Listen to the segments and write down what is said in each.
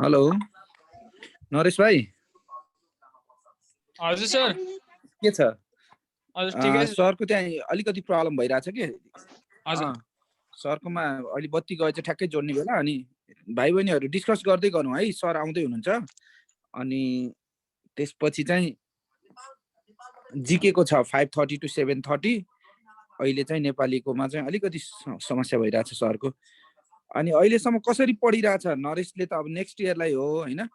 Hello Naresh भाइ। हजुर sir. के छ? हजुर ठिकै छ सरको त्यहाँ अलिकति प्रब्लम भइरहेछ के? हजुर सरकोमा अहिले बत्ती गए चाहिँ ठ्याक्कै जोड्ने बेला अनि भाइ बहिनीहरू डिस्कस गर्दै गर्नु है, सर आउँदै हुनुहुन्छ। अनि त्यसपछि चाहिँ जिके को छ 5:30 to 7:30। अहिले चाहिँ नेपालीकोमा चाहिँ अलिकति समस्या भइरहेछ सरको। अनि अहिलेसम्म कसरी पढिरहेछ नरेशले? त अब नेक्स्ट इयरलाई हो हैन?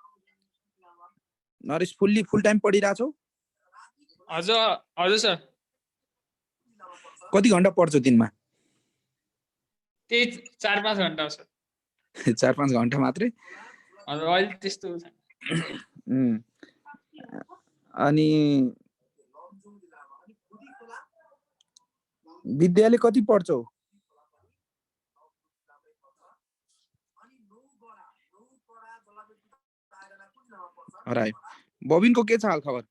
नरेश फुल टाइम पढिरहेछौ? हजुर हजुर सर। कति घण्टा पढ्छौ दिनमा? त्यही 4-5 घण्टा सर। 4-5 घण्टा मात्रै? हजुर अहिले त्यस्तो अनि विद्यालय कति पढ्छौ? हरायो। बबिनको के छ हाल खबर?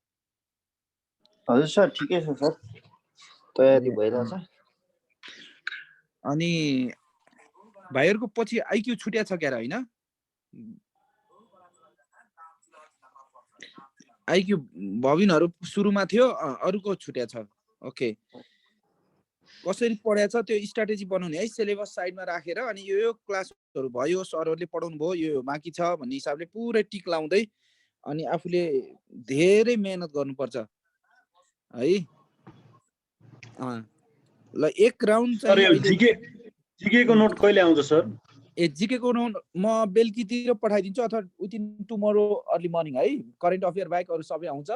हजुर सर ठिकै छ सर, तयारी भइरहेछ। अनि भाइहरुको पछि आइक्यू छुट्या छ क्या र हैन? आइक्यू बबिनहरु सुरुमा थियो, अरुको छुट्या छ। ओके, कसरी पढ्या छ त्यो स्ट्र्याटेजी बनाउने है, सिलेबस साइडमा राखेर अनि यो क्लासहरु भयो, सरहरुले पढाउनु भयो, यो बाँकी छ भन्ने हिसाबले पुरै टिक लाउँदै अनि आफूले धेरै मेहनत गर्नुपर्छ है। ल एक राउन्ड चाहिँ अहिले जीके को नोट कहिले आउँछ सर? जीके को नोट म बेलुकीतिर पठाइदिन्छु अथवा विदिन टुमरो अर्ली मर्निङ है। करेन्ट अफेयर बाहेक अरु सबै आउँछ।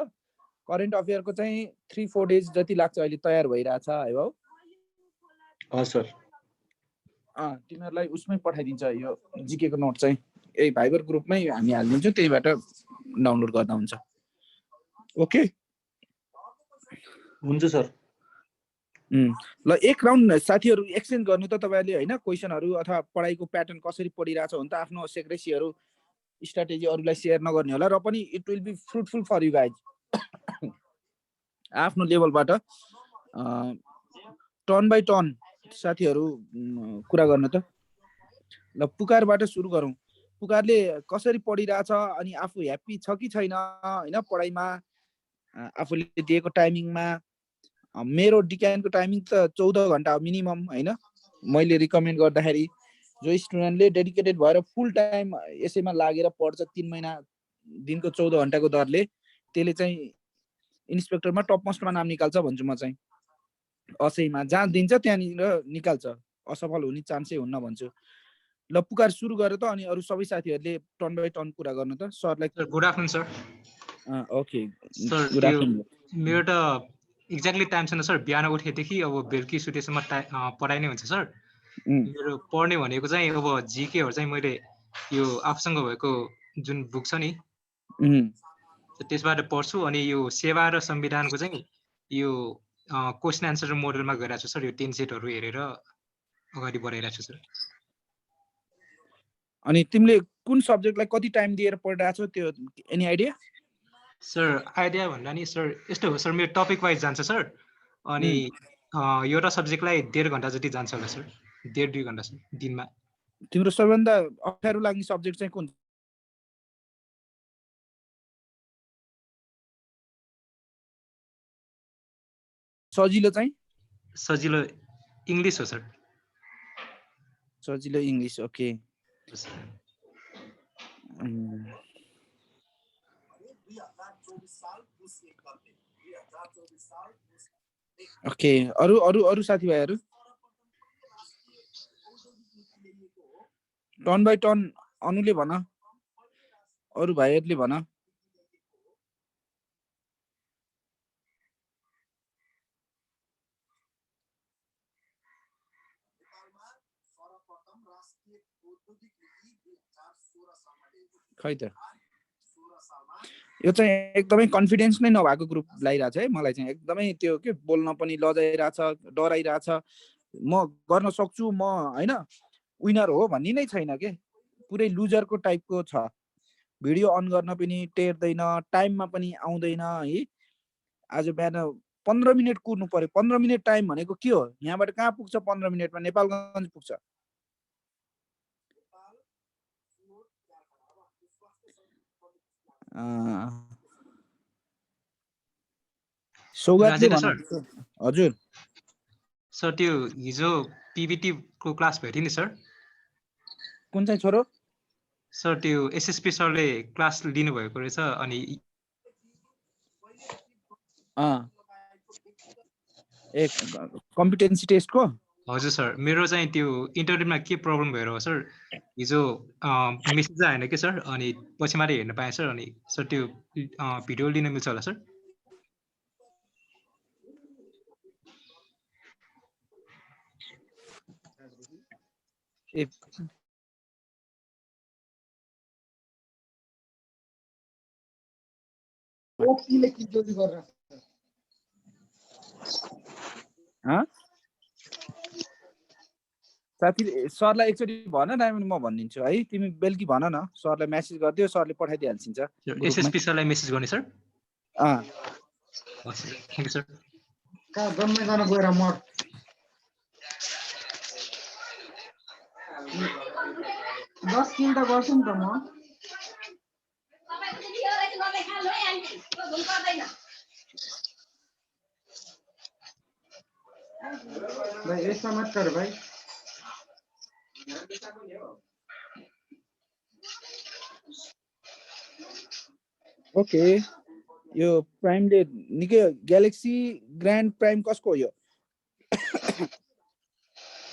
करेन्ट अफेयर को चाहिँ 3-4 डेज जति लाग्छ, अहिले तयार भइरहेछ है बाउ। सर तिमीहरुलाई उसमै पठाइदिन्छ यो जीके को नोट चाहिँ, यही भाइबर ग्रुपमै हामी हालिदिन्छौँ, त्यहीबाट डाउनलोड गर्दा हुन्छ। ओके हुन्छ सर। ल एक राउन्ड साथीहरु एक्सचेन्ज गर्नु त तपाईहरुले हैन, क्वेशनहरु अथवा पढाइको प्याटर्न कसरी पढिरहेछ भने त आफ्नो सेक्रेसीहरु स्ट्र्याटेजी अरूलाई शेयर नगर्ने होला, र पनि it will be fruitful for you guys. आफ्नो लेभलबाट टर्न बाइ टर्न साथीहरु कुरा गर्न त। ल पुकारबाट सुरु गरौँ। पुकारले कसरी पढिरहेछ अनि आफू ह्याप्पी छ कि छैन हैन पढाइमा, आफूले दिएको टाइमिङमा? मेरो डिक्यानको टाइमिङ त 14 घण्टा मिनिमम हैन। मैले रिकमेन्ड गर्दाखेरि जो स्टुडेन्टले डेडिकेटेड भएर फुल टाइम यसैमा लागेर पढ्छ 3 महिना दिनको 14 घण्टाको दरले, त्यसले चाहिँ इन्स्पेक्टरमा टप मोस्टमा नाम निकाल्छ भन्छु म चाहिँ। असैमा जहाँ दिन्छ त्यहाँनिर निकाल्छ, असफल हुने चान्सै हुन्न भन्छु। ल पुकार सुरु गर त, अनि अरु सबै साथीहरुले टर्न बाइ टर्न कुरा गर्न त। सरलाई good afternoon sir. Okay sir good afternoon. मेरो त एक्ज्याक्टली टाइम छैन सर, बिहान उठेदेखि अब बेलुकी सुतेसम्म पढाइ नै हुन्छ सर। मेरो पढ्ने भनेको चाहिँ अब जीकेहरु चाहिँ मैले यो आफूसँग भएको जुन बुक छ नि त्यसबाट पढ्छु, अनि यो सेवा र संविधानको चाहिँ यो क्वेशन एन्सर मोडलमा गइरहेको छु सर। यो 10 सेटहरु हेरेर अगाडि बढाइरहेको छु सर। अनि तिमीले कुन सब्जेक्टलाई कति टाइम दिएर पढिरहेछौ त्यो एनी आइडिया? सर आइडिया भन्दा नि सर यस्तो हो सर, मेरो टपिक वाइज जान्छ सर। अनि एउटा सब्जेक्टलाई 1.5 घण्टा जति जान्छ होला सर, 1.5-2 घण्टा सर दिनमा। तिम्रो सबैभन्दा अप्ठ्यारो लाग्ने सब्जेक्ट चाहिँ कुन? सजिलो चाहिँ? सजिलो इंग्लिश हो सर। सजिलो इंग्लिश, ओके। ओके, अरु अरु अरु साथीभाइहरु टर्न बाइ टर्न अनुले भन, अरु भाइहरुले भन। खै त यो चाहिँ एकदमै कन्फिडेन्स नै नभएको ग्रुप लागिरहेछ है मलाई चाहिँ। एकदमै त्यो के बोल्न पनि लजाइरहेछ, डराइरहेछ। म गर्न सक्छु, म हैन विनर हो भन्ने नै छैन के, पुरै लुजरको टाइपको छ। भिडियो अन गर्न पनि टेर्दैन, टाइममा पनि आउँदैन है। आज बिहान 15 मिनेट कुर्नु पर्यो। 15 मिनेट टाइम भनेको के हो? यहाँबाट कहाँ पुग्छ 15 मिनेटमा? नेपालगञ्ज पुग्छ। सौगातले राजेन्द्र सर भन्नुहुन्छ हजुर सर त्यो हिजो पिबिटी को क्लास भयो थियो नि सर कुन चाहिँ छोरो सर त्यो एसएसपी सरले क्लास लिनु भएको रहेछ अनि ए कम्पिटेन्सी टेस्टको हजुर सर मेरो चाहिँ त्यो इन्टरनेटमा के प्रब्लम भएर हो सर हिजो मेसेज आएन के सर अनि पछि मात्रै हेर्न पाएँ सर अनि सर त्यो भिडियो लिन मिल्छ होला सर ए साथी सरलाई एकचोटि भन डायमन्ड म भनिदिन्छु है तिमी बेलुकी भन न सरलाई मेसेज गरिदियो सरले पठाइदिइहाल्छिन्छ एसएसपी सरलाई मेसेज गर्ने सर थ्याङ्क यू सर कहाँ जम्मै गर्न गएर म 10 किलो त गर्छु नि त म भाइ यसमा मत कर भाइ ओके यो प्राइमले निकै ग्यालेक्सी ग्रान्ड प्राइम कसको हो यो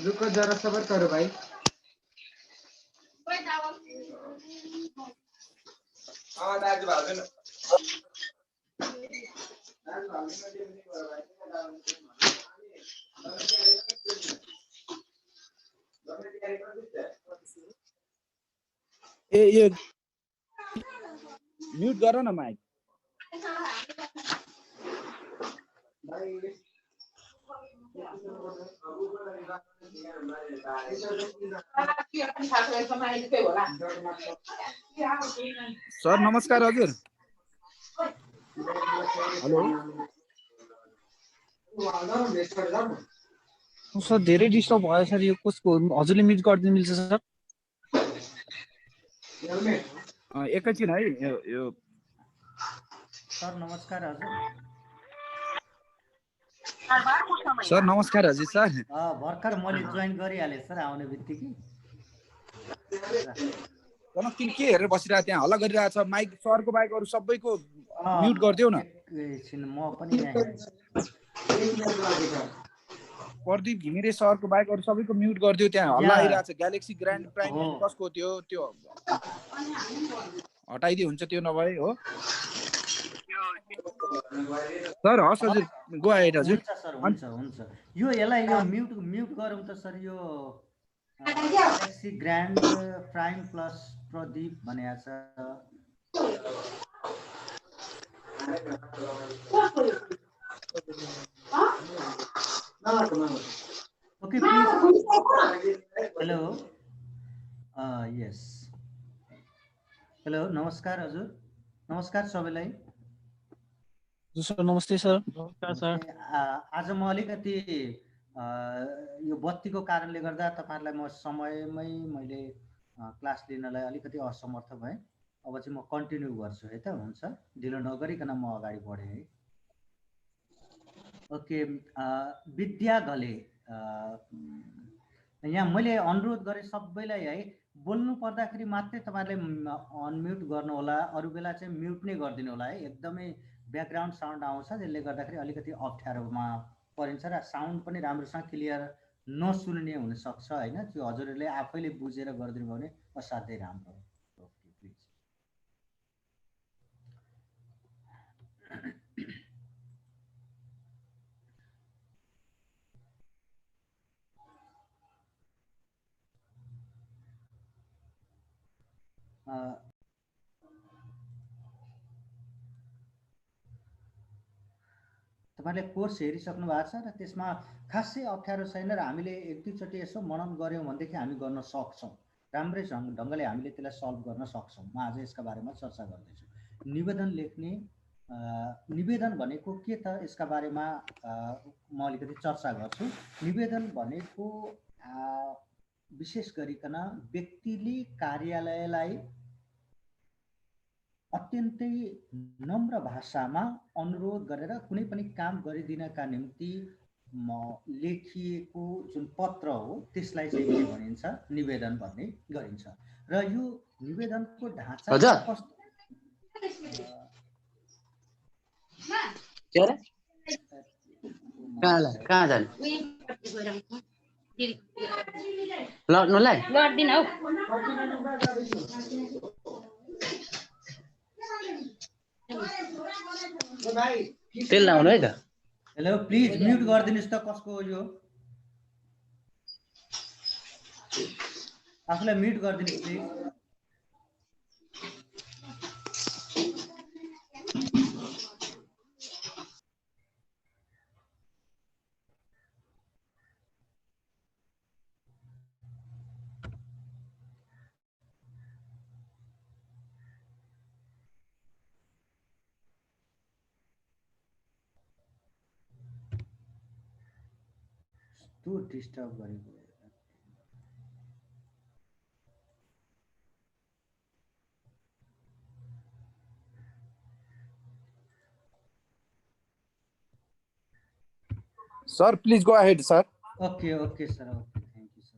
रुको जरा सबर करो भाइ ए यो म्युट गर न माइक सर नमस्कार हजुर हेलो सर धेरै डिस्टर्ब भयो सर यो कसको हजुरले म्युट गरिदिनु मिल्छ सर एकैछिन है यो सर नमस्कार हजुर सर नमस्कार हजुर सर भर्खर मैले जोइन गरिहालेँ सर आउने बित्तिकै किन के हेरेर बसिरहेको त्यहाँ हल्ला गरिरहेछ माइक सरको बाइक अरू सबैको म्युट गरिदेऊ न एकछिन म पनि यहाँ प्रदीप घिमिरे सरको बाइक अरू सबैको म्युट गरिदियो त्यहाँ हल्ला आइरहेछ ग्यालेक्सी ग्रान्ड प्राइम कसको त्यो हटाइदियो हुन्छ त्यो नभए हो सर हस् हजुर गो अहेड हजुर हुन्छ हुन्छ यो यसलाई यो म्युट गरौँ त सर यो galaxy grand prime plus Pradeep भनेको छ okay please hello yes hello नमस्कार हजुर नमस्कार सबैलाई सर नमस्ते सर नमस्कार सर आज म अलिकति यो बत्तीको कारणले गर्दा तपाईहरुलाई म समयमै मैले क्लास लिनलाई अलिकति असमर्थ भए अब चाहिँ म कन्टिन्यू गर्छु है त हुन्छ ढिलो नगरिकन म अगाडि बढे है ओके विद्या घले यहाँ मैले अनुरोध गरे सबैलाई है बोल्नु पर्दाखेरि मात्रै तपाईहरुले अनम्युट गर्नु होला अरु बेला चाहिँ म्युट नै गरिदिनु होला है एकदमै ब्याकग्राउन्ड साउन्ड आउँछ जसले गर्दाखेरि अलिकति अप्ठ्यारोमा परिन्छ र साउन्ड पनि राम्रोसँग क्लियर नसुन्ने हुन सक्छ हैन त्यो हजुरहरुले आफैले बुझेर गरिदिनु भयो भने असाध्यै राम्रो हो ओके प्लिज तपाईले कोर्स हेरिसक्नु भएको छ र त्यसमा खासै अप्ठ्यारो छैन र हामीले एक दुईचोटि यसो मनन गर्यौं भनेदेखि हामी गर्न सक्छौं राम्रै ढंगले हामीले त्यसलाई सल्भ गर्न सक्छौं म आज यसका बारेमा चर्चा गर्दैछु निवेदन लेख्ने निवेदन भनेको के त यसका बारेमा म अलिकति चर्चा गर्छु निवेदन भनेको विशेष गरिकन व्यक्तिले कार्यालयलाई अत्यन्तै नम्र भाषामा अनुरोध गरेर कुनै पनि काम गरिदिनका निम्ति लेखिएको जुन पत्र हो त्यसलाई चाहिँ के भनिन्छ निवेदन भन्ने गरिन्छ र यो निवेदनको ढाँचा कस्तो कहाँ जाने लड्नुलाई गर्दिन हौ तेल लाउनु है त हेलो प्लिज म्युट गरिदिनुस् त कसको हो यो आफूलाई म्युट गरिदिनुस् प्लिज तो डिस्टर्ब गरेको Sir, please go ahead, sir. Okay, okay, sir. Okay, thank you, sir.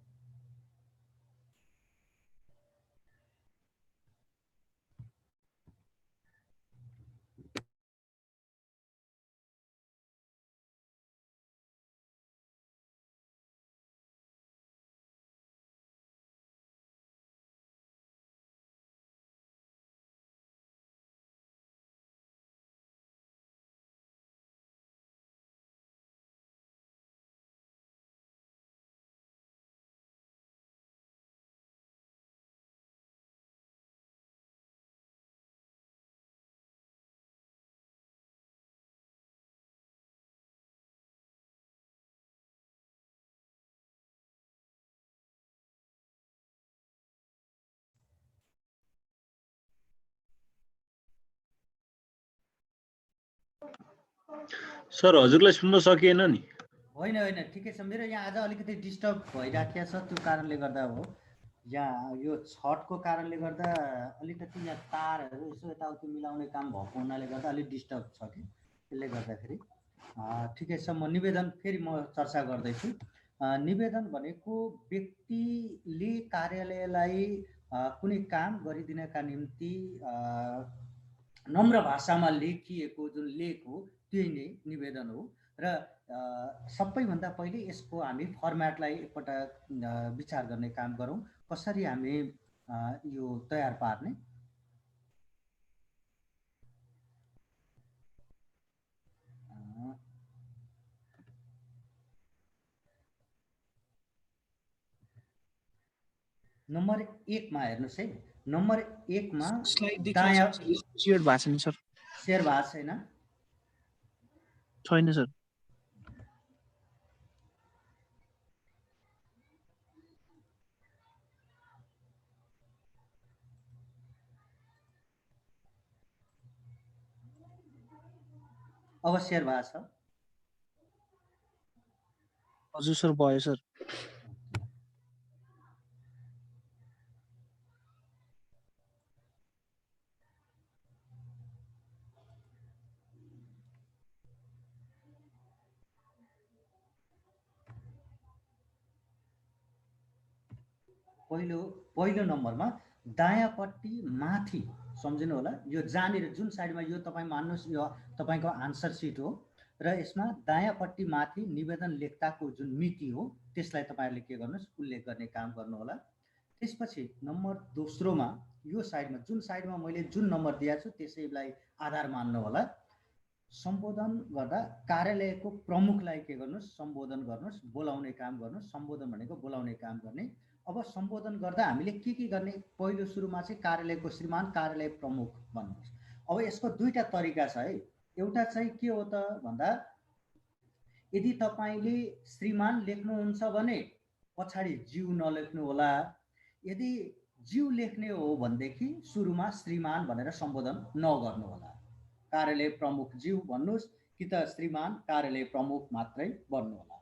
Sir हजुरलाई सुन्न सकिएन नि होइन होइन ठिकै छ मेरो यहाँ आज अलिकति डिस्टर्ब भइराखेको छ त्यो कारणले गर्दा हो यहाँ यो छठको कारणले गर्दा अलिकति यहाँ तारहरू यसो यताउति मिलाउने काम भएको हुनाले गर्दा अलिक डिस्टर्ब छ कि त्यसले गर्दाखेरि ठिकै छ म निवेदन फेरि म चर्चा गर्दैछु निवेदन भनेको व्यक्तिले कार्यालयलाई कुनै काम गरिदिनका निम्ति नम्र भाषामा लेखिएको जुन लेख हो त्यही नै निवेदन हो र सबैभन्दा पहिले यसको हामी फर्म्याटलाई एकपल्ट विचार गर्ने काम गरौँ कसरी हामी यो तयार पार्ने नम्बर 1 मा हेर्नुस् है नम्बर 1 मा दायाँ शेयर भएको छैन सर शेयर भएको छैन छैन सर अब शेयर भएको छ हजुर सर भयो सर पहिलो नम्बरमा दायाँपट्टि माथि सम्झिनु होला यो जहाँनिर जुन साइडमा यो तपाईँ मान्नुहोस् यो तपाईँको आन्सर सिट हो र यसमा दायाँपट्टि माथि निवेदन लेख्दाको जुन मिति हो त्यसलाई तपाईँहरूले के गर्नुहोस् उल्लेख गर्ने काम गर्नुहोला त्यसपछि नम्बर दोस्रोमा यो साइडमा जुन साइडमा मैले जुन नम्बर दिएको छु त्यसैलाई आधार मान्नु होला सम्बोधन गर्दा कार्यालयको प्रमुखलाई के गर्नुहोस् सम्बोधन गर्नुहोस् बोलाउने काम गर्नुहोस् सम्बोधन भनेको बोलाउने काम गर्ने अब सम्बोधन गर्दा हामीले के गर्ने पहिलो सुरुमा चाहिँ कार्यालयको श्रीमान कार्यालय प्रमुख भन्नुहोस् अब यसको दुईटा तरिका छ है एउटा चाहिँ के हो त भन्दा यदि तपाईले श्रीमान लेख्नुहुन्छ भने पछाडी ज्यू नलेख्नु होला यदि ज्यू लेख्ने हो भनेदेखि सुरुमा श्रीमान भनेर सम्बोधन नगर्नु होला कार्यालय प्रमुख ज्यू भन्नुहोस् कि त श्रीमान कार्यालय प्रमुख मात्रै भन्नु होला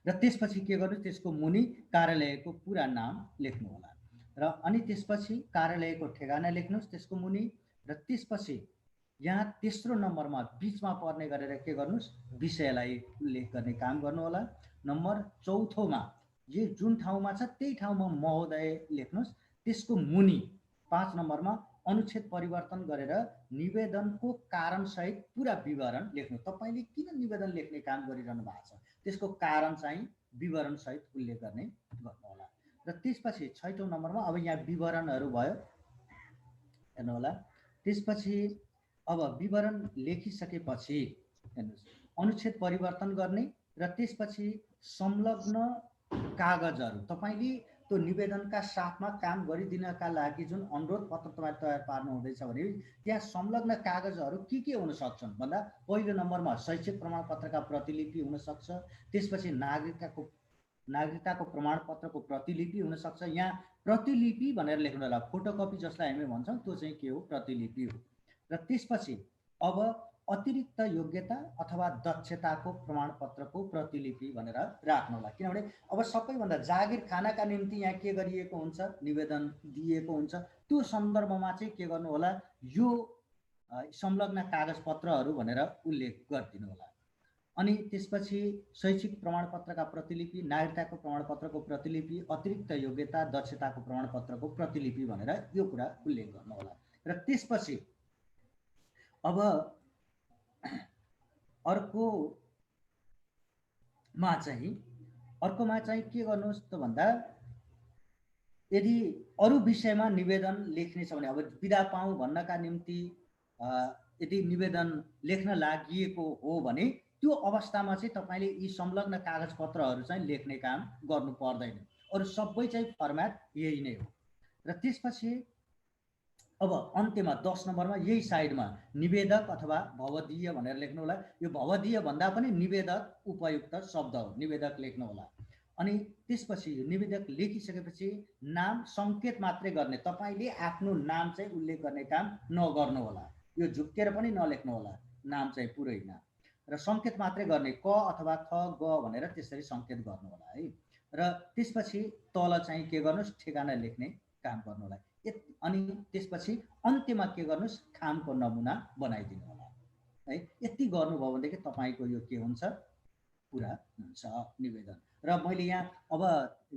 र त्यसपछि के गर्नु त्यसको मुनि कार्यालयको पूरा नाम लेख्नु होला र अनि त्यसपछि कार्यालयको ठेगाना लेख्नुस् त्यसको मुनि र त्यसपछि यहाँ तेस्रो नम्बरमा बीचमा पर्ने गरेर के गर्नुस् विषयलाई उल्लेख गर्ने काम गर्नु होला। नम्बर चौथोमा यो जुन ठाउँमा छ त्यही ठाउँमा महोदय लेख्नुस्। त्यसको मुनि 5 नम्बरमा अनुच्छेद परिवर्तन गरेर निवेदनको कारण सहित पूरा विवरण लेख्नु। तपाईले किन निवेदन लेख्ने काम गरिरहनु भएको छ त्यसको कारण चाहिँ विवरण सहित उल्लेख गर्ने गर्नु होला। र त्यसपछि 6औं नम्बरमा अब यहाँ विवरणहरू भयो हेर्नु होला। त्यसपछि अब विवरण लेखिसकेपछि हेर्नुस् अनुच्छेद परिवर्तन गर्ने र त्यसपछि संलग्न कागजहरू तपाईले त्यो निवेदनका साथमा काम गरिदिनका लागि जुन अनुरोध पत्र तपाईँ तयार पार्नु हुँदैछ भने त्यहाँ संलग्न कागजहरू के हुन सक्छन् भन्दा पहिलो नम्बरमा शैक्षिक प्रमाणपत्रका प्रतिलिपि हुन सक्छ। त्यसपछि नागरिकताको प्रमाणपत्रको प्रतिलिपि हुन सक्छ। यहाँ प्रतिलिपि भनेर लेख्नु होला। फोटोकपी जसलाई हामी भन्छौँ त्यो चाहिँ के हो प्रतिलिपि हो। र त्यसपछि अब अतिरिक्त योग्यता अथवा दक्षताको प्रमाणपत्रको प्रतिलिपि भनेर राख्नु होला। किनभने अब सबैभन्दा जागिर खानाका निम्ति यहाँ के गरिएको हुन्छ निवेदन दिएको हुन्छ। त्यो सन्दर्भमा चाहिँ के गर्नु होला यो संलग्न कागजपत्रहरू भनेर उल्लेख गरिदिनु होला। अनि त्यसपछि शैक्षिक प्रमाणपत्रका प्रतिलिपि नागरिकताको प्रमाणपत्रको प्रतिलिपि अतिरिक्त योग्यता दक्षताको प्रमाणपत्रको प्रतिलिपि भनेर यो कुरा उल्लेख गर्नु होला। र त्यसपछि अब अर्कोमा चाहिँ के गर्नुहोस् त भन्दा यदि अरू विषयमा निवेदन लेख्ने छ भने अब बिदा पाऊँ भन्नका निम्ति यदि निवेदन लेख्न लागिएको हो भने त्यो अवस्थामा चाहिँ तपाईले यी संलग्न कागजपत्रहरू चाहिँ लेख्ने काम गर्नु पर्दैन। अरू सबै चाहिँ फर्म्याट यही नै हो। र त्यसपछि अब अन्त्यमा 10 नम्बरमा यही साइडमा निवेदक अथवा भवदीय भनेर लेख्नु होला। यो भवदीय भन्दा पनि निवेदक उपयुक्त शब्द हो, निवेदक लेख्नु होला। अनि त्यसपछि निवेदक लेखिसकेपछि नाम संकेत मात्रै गर्ने, तपाईले आफ्नो नाम चाहिँ उल्लेख गर्ने काम नगर्नु होला। यो झुक्केर पनि नलेख्नु होला नाम चाहिँ पुरै नाम। र संकेत मात्रै गर्ने क अथवा ख ग भनेर त्यसरी संकेत गर्नु होला है। र त्यसपछि तल चाहिँ के गर्नुस् ठेगाना लेख्ने काम गर्नु होला। अनि त्यसपछि अन्त्यमा के गर्नुस् खामको नमुना बनाइदिनु होला है। यति गर्नुभयो भनेदेखि तपाईको यो के हुन्छ पुरा हुन्छ निवेदन। र मैले यहाँ अब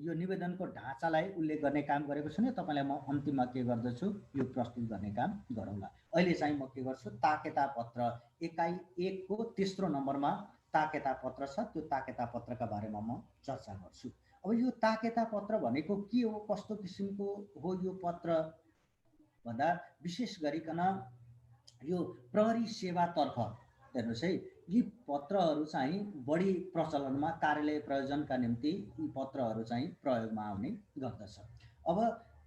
यो निवेदनको ढाँचालाई उल्लेख गर्ने काम गरेको छु नि, तपाईलाई म अन्तिममा के गर्दछु यो प्रस्तुत गर्ने काम गरौँला। अहिले चाहिँ म के गर्छु ताकेता पत्र एकाइ 1 को तेस्रो नम्बरमा ताकेता पत्र छ। त्यो ताकेता पत्रका बारेमा म चर्चा गर्छु। अब यो ताकेता पत्र भनेको के हो कस्तो किसिमको हो यो पत्र भन्दा विशेष गरिकन यो प्रहरी सेवातर्फ हेर्नुस् है यी पत्रहरू चाहिँ बढी प्रचलनमा कार्यालय प्रयोजनका निम्ति यी पत्रहरू चाहिँ प्रयोगमा आउने गर्दछ। अब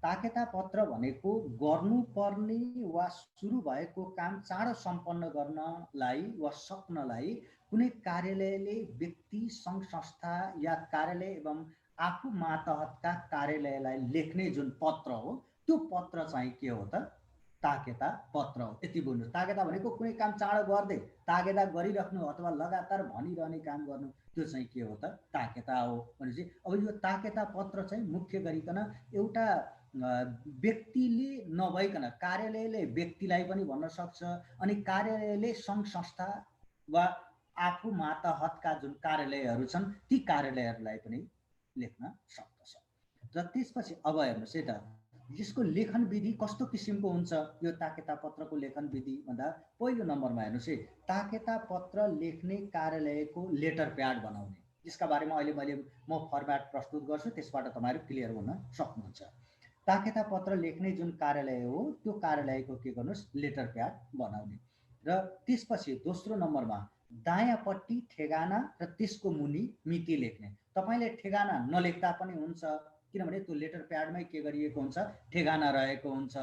ताकेता पत्र भनेको गर्नुपर्ने वा सुरु भएको काम चाँडो सम्पन्न गर्नलाई वा सक्नलाई कुनै कार्यालयले व्यक्ति सङ्घ संस्था या कार्यालय एवं आफू मातहतका कार्यालयलाई लेख्ने जुन पत्र हो त्यो पत्र चाहिँ के हो त ताकेता पत्र हो। यति बुझ्नु। ताकेता भनेको कुनै काम चाँडो गर्दै ताकेता गरिराख्नु अथवा लगातार भनिरहने काम गर्नु त्यो चाहिँ के हो त ताकेता हो भनेपछि अब यो ताकेता पत्र चाहिँ मुख्य गरिकन एउटा व्यक्तिले नभइकन कार्यालयले व्यक्तिलाई पनि भन्न सक्छ। अनि कार्यालयले सङ्घ संस्था वा आफू मातहतका जुन कार्यालयहरू छन् ती कार्यालयहरूलाई पनि लेख्न सक्दछ। र त्यसपछि अब हेर्नुहोस् है त यसको लेखन विधि कस्तो किसिमको हुन्छ। यो ताकेता पत्रको लेखन विधि भन्दा पहिलो नम्बरमा हेर्नुहोस् है ताकेता पत्र लेख्ने कार्यालयको लेटर प्याड बनाउने, यसका बारेमा अहिले म फर्म्याट प्रस्तुत गर्छु, त्यसबाट तपाईहरु क्लियर हुन सक्नुहुन्छ। ताकेता पत्र लेख्ने जुन कार्यालय हो त्यो कार्यालयको के गर्नुहोस् लेटर प्याड बनाउने। र त्यसपछि दोस्रो नम्बरमा दायाँपट्टि ठेगाना र त्यसको मुनि मिति लेख्ने। तपाईले ठेगाना नलेख्दा पनि हुन्छ किनभने त्यो लेटर प्याडमै के गरिएको हुन्छ ठेगाना रहेको हुन्छ।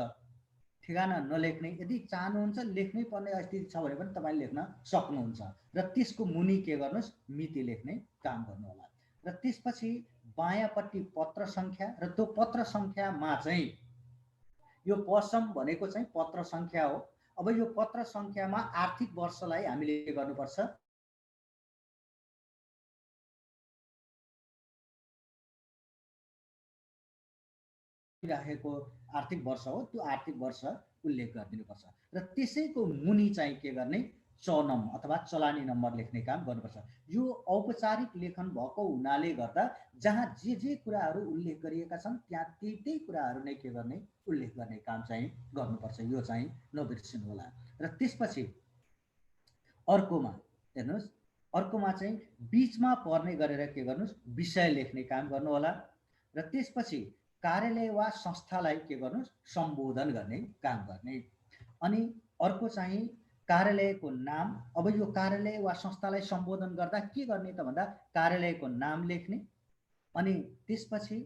ठेगाना नलेख्ने यदि चाहनुहुन्छ लेख्नै पर्ने स्थिति छ भने पनि तपाईले लेख्न सक्नुहुन्छ। र त्यसको मुनि के गर्नुहोस् मिति लेख्ने काम गर्नु होला। र त्यसपछि बायाँपट्टि पत्र संख्या र त्यो पत्र संख्यामा चाहिँ यो पसम भनेको चाहिँ पत्र संख्या हो। अब यो पत्र संख्यामा आर्थिक वर्षलाई हामीले के गर्नुपर्छ राखेको आर्थिक वर्ष हो त्यो आर्थिक वर्ष उल्लेख गरिदिनुपर्छ र त्यसैको मुनि चाहिँ के गर्ने चनम अथवा चलानी नम्बर लेख्ने काम गर्नुपर्छ। यो औपचारिक लेखन भएको हुनाले गर्दा जहाँ जे कुराहरू उल्लेख गरिएका छन् त्यहाँ त्यही कुराहरू नै के गर्ने उल्लेख गर्ने काम चाहिँ गर्नुपर्छ। यो चाहिँ नबिर्सिनु होला। र त्यसपछि अर्कोमा हेर्नुहोस्, अर्कोमा चाहिँ बीचमा पर्ने गरेर के गर्नुहोस् विषय लेख्ने काम गर्नु होला। र त्यसपछि कार्यालय वा संस्थालाई के गर्नुहोस् सम्बोधन गर्ने काम गर्ने। अनि अर्को चाहिँ कार्यालयको नाम। अब यो कार्यालय वा संस्थालाई सम्बोधन गर्दा के गर्ने त भन्दा कार्यालयको नाम लेख्ने। अनि त्यसपछि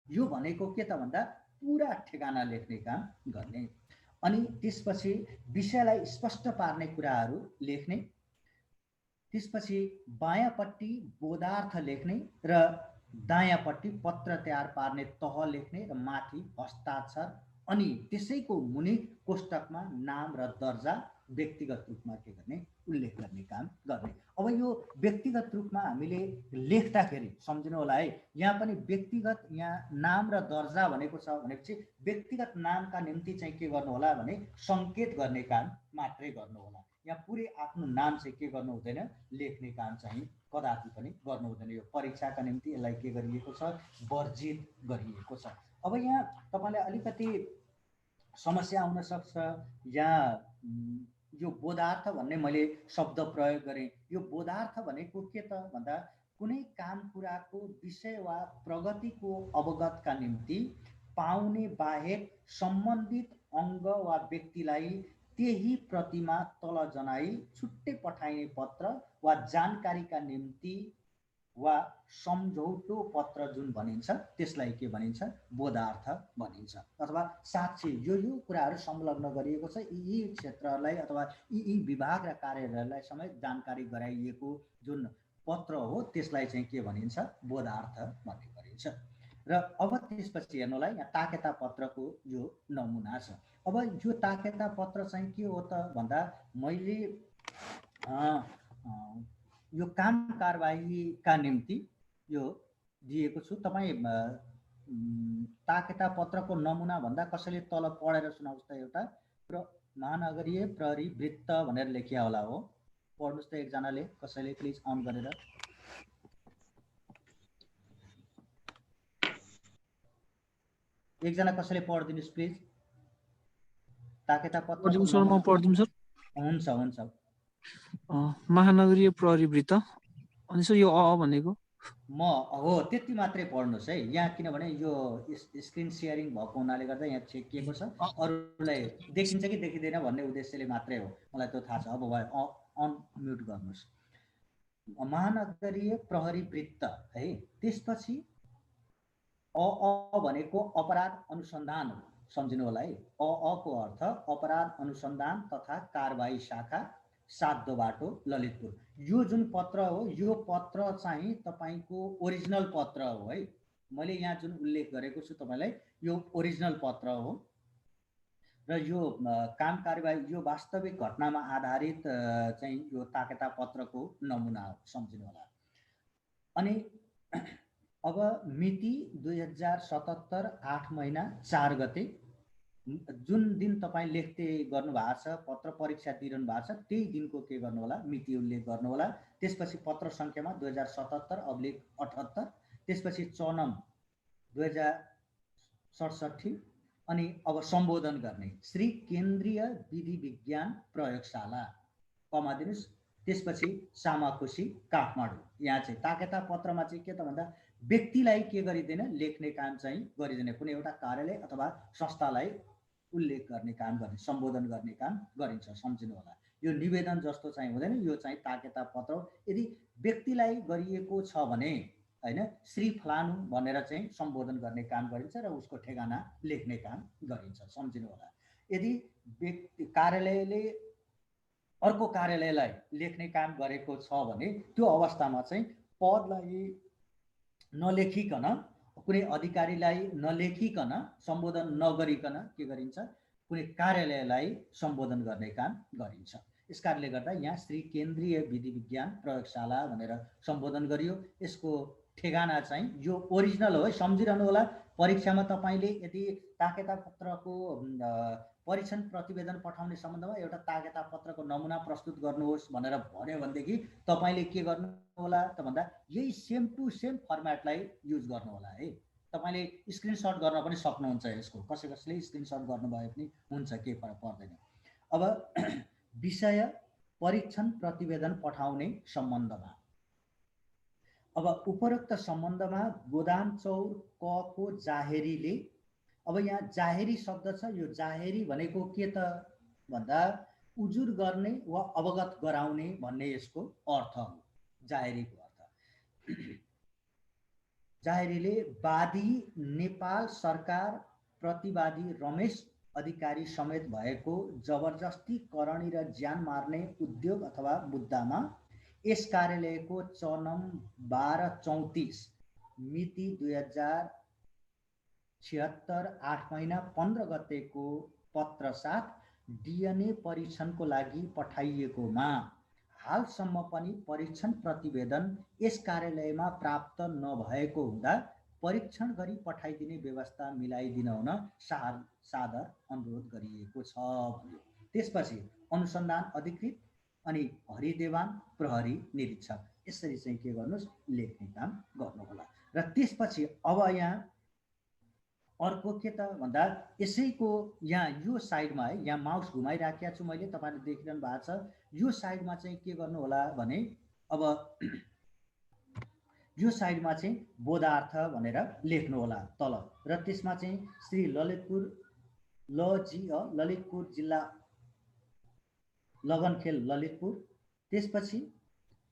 यो भनेको के त भन्दा पुरा ठेगाना लेख्ने काम गर्ने। अनि त्यसपछि विषयलाई स्पष्ट पार्ने कुराहरू लेख्ने। त्यसपछि बायाँपट्टि बोधार्थ लेख्ने र दायाँपट्टि पत्र तयार पार्ने तह लेख्ने र माथि हस्ताक्षर। अनि त्यसैको मुनि कोष्टकमा नाम र दर्जा व्यक्तिगत रूपमा के गर्ने उल्लेख गर्ने काम गर्ने। अब यो व्यक्तिगत रूपमा हामीले लेख्दाखेरि सम्झिनु होला है, यहाँ पनि व्यक्तिगत यहाँ नाम र दर्जा भनेको छ भनेपछि व्यक्तिगत नामका निम्ति चाहिँ के गर्नु होला भने सङ्केत गर्ने काम मात्रै गर्नु होला। यहाँ पुरै आफ्नो नाम चाहिँ के गर्नु हुँदैन, लेख्ने काम चाहिँ कदापि पनि गर्नु हुँदैन। यो परीक्षाका निम्ति यसलाई के गरिएको छ वर्जित गरिएको छ। अब यहाँ तपाईँले अलिकति समस्या आउन सक्छ। यहाँ यो बोधार्थ भन्ने मैले शब्द प्रयोग गरेँ। यो बोधार्थ भनेको के त भन्दा कुनै काम कुराको विषय वा प्रगतिको अवगतका निम्ति पाउने बाहेक सम्बन्धित अङ्ग वा व्यक्तिलाई त्यही प्रतिमा तल जनाई छुट्टै पठाइने पत्र वा जानकारीका निम्ति वा सम्झौतो पत्र जुन भनिन्छ त्यसलाई के भनिन्छ बोधार्थ भनिन्छ। अथवा साक्षी यो कुराहरू संलग्न गरिएको छ यी क्षेत्रहरूलाई अथवा यी विभाग र कार्यालयलाई समेत जानकारी गराइएको जुन पत्र हो त्यसलाई चाहिँ के भनिन्छ बोधार्थ भन्ने गरिन्छ। र अब त्यसपछि हेर्नुलाई यहाँ ताकेता पत्रको यो नमुना छ। अब यो ताकेता पत्र चाहिँ के हो त भन्दा मैले यो काम कारबाहीका निम्ति यो दिएको छु। तपाईँ ताकेता पत्रको नमुना भन्दा कसैले तल पढेर सुनाउनुहोस् त। एउटा महानगरीय प्रहरी वृत्त भनेर लेखिया होला हो, पढ्नुहोस् त एकजनाले, कसैले प्लिज अन गरेर। एकजना कसैले पढिदिनुहोस् प्लिज ताकेता पत्र। म पढिदिउँ सर। हुन्छ हुन्छ। महानगरीय प्रहरी वृत्त। अनि सर यो भनेको म हो त्यति मात्रै पढ्नुहोस् है यहाँ, किनभने यो स्क्रिन सेयरिङ भएको हुनाले गर्दा यहाँ छेकिएको छ। अरूलाई देखिन्छ कि देखिँदैन भन्ने उद्देश्यले मात्रै हो, मलाई त्यो थाहा छ। अब भयो अनम्युट गर्नुहोस्। महानगरीय प्रहरी वृत्त है। त्यसपछि भनेको अपराध अनुसन्धान हो, सम्झिनु होला है। को अर्थ अपराध अनुसन्धान तथा कारबाही शाखा, सातो बाटो, ललितपुर। यो जुन पत्र हो यो पत्र चाहिँ तपाईँको ओरिजिनल पत्र हो है। मैले यहाँ जुन उल्लेख गरेको छु तपाईँलाई यो ओरिजिनल पत्र हो र यो काम कारबाही यो वास्तविक घटनामा आधारित चाहिँ यो ताकेता पत्रको नमुना हो, सम्झिनु होला। अनि अब मिति 2077 8 महिना 4 गते जुन दिन तपाईँ लेख्दै गर्नु भएको छ, पत्र परीक्षा दिइरहनु भएको छ, त्यही दिनको के गर्नु होला मिति उल्लेख गर्नु होला। त्यसपछि पत्र सङ्ख्यामा 2077/78, त्यसपछि चनम 2067। अनि अब सम्बोधन गर्ने श्री केन्द्रीय विधि विज्ञान प्रयोगशाला कमा दिनुहोस्। त्यसपछि सामाखुसी काठमाडौँ। यहाँ चाहिँ ताकेता पत्रमा चाहिँ के त भन्दा व्यक्तिलाई के गरिँदैन, लेख्ने काम चाहिँ गरिँदैन। कुनै एउटा कार्यालय अथवा संस्थालाई उल्लेख गर्ने काम गर्ने, सम्बोधन गर्ने काम गरिन्छ, सम्झिनु होला। यो निवेदन जस्तो चाहिँ हुँदैन, यो चाहिँ ताकेता पत्र। यदि व्यक्तिलाई गरिएको छ भने हैन श्री फलानु भनेर चाहिँ सम्बोधन गर्ने काम गरिन्छ र उसको ठेगाना लेख्ने काम गरिन्छ, सम्झिनु होला। यदि व्यक्ति कार्यालयले अर्को कार्यालयलाई लेख्ने काम गरेको छ भने त्यो अवस्थामा चाहिँ पदलाई नलेखिकन, कुनै अधिकारीलाई नलेखिकन, सम्बोधन नगरिकन के गरिन्छ, कुनै कार्यालयलाई सम्बोधन गर्ने काम गरिन्छ। यस कारणले गर्दा यहाँ श्री केन्द्रीय विधि विज्ञान प्रयोगशाला भनेर सम्बोधन गरियो। यसको ठेगाना चाहिँ यो ओरिजिनल हो है, सम्झिरहनु होला। परीक्षामा तपाईँले यदि ताकेता पत्रको परीक्षण प्रतिवेदन पठाउने सम्बन्धमा एउटा ताकेता पत्रको नमुना प्रस्तुत गर्नुहोस् भनेर भन्यो भनेदेखि तपाईँले के गर्नु होला त भन्दा यही सेम टु सेम फर्मेटलाई युज गर्नु होला है। तपाईँले स्क्रिनसट गर्न पनि सक्नुहुन्छ यसको, कसैले स्क्रिनसट गर्नुभयो पनि हुन्छ, केही फरक पर्दैन। अब विषय परीक्षण प्रतिवेदन पठाउने सम्बन्धमा, अब उपरोक्त सम्बन्धमा गोदामचौर क को जाहेरीले, अब यहाँ जाहेरी शब्द छ, यो जाहेरी भनेको के त भन्दा उजुर गर्ने वा अवगत गराउने भन्ने यसको अर्थ हो। जाहेरीको अर्थ जाहेरीले वादी नेपाल सरकार प्रतिवादी रमेश अधिकारी समेत भएको जबरजस्ती करणी र ज्यान मार्ने उद्योग अथवा मुद्दामा यस कार्यालयको चनम 1234 मिति 2076 8 महिना 15 गतेको पत्र साथ डिएनए परीक्षणको लागि पठाइएकोमा हालसम्म पनि परीक्षण प्रतिवेदन यस कार्यालयमा प्राप्त नभएको हुँदा परीक्षण गरी पठाइदिने व्यवस्था मिलाइदिन हुन सादर अनुरोध गरिएको छ भन्यो। त्यसपछि अनुसन्धान अधिकृत अनि हरिदेवान प्रहरी निरीक्षक यसरी चाहिँ के गर्नुस् लेख्ने काम गर्नुहोला। र त्यसपछि अब यहाँ अर्को के त भन्दा यसैको यहाँ यो साइडमा है, यहाँ माउस घुमाइराखेको छु मैले, तपाईँले देखिरहनु भएको छ। यो साइडमा चाहिँ के गर्नु होला भने अब यो साइडमा चाहिँ बोधार्थ भनेर लेख्नु होला तल, र त्यसमा चाहिँ श्री ललितपुर ललितपुर जिल्ला लगनखेल ललितपुर, त्यसपछि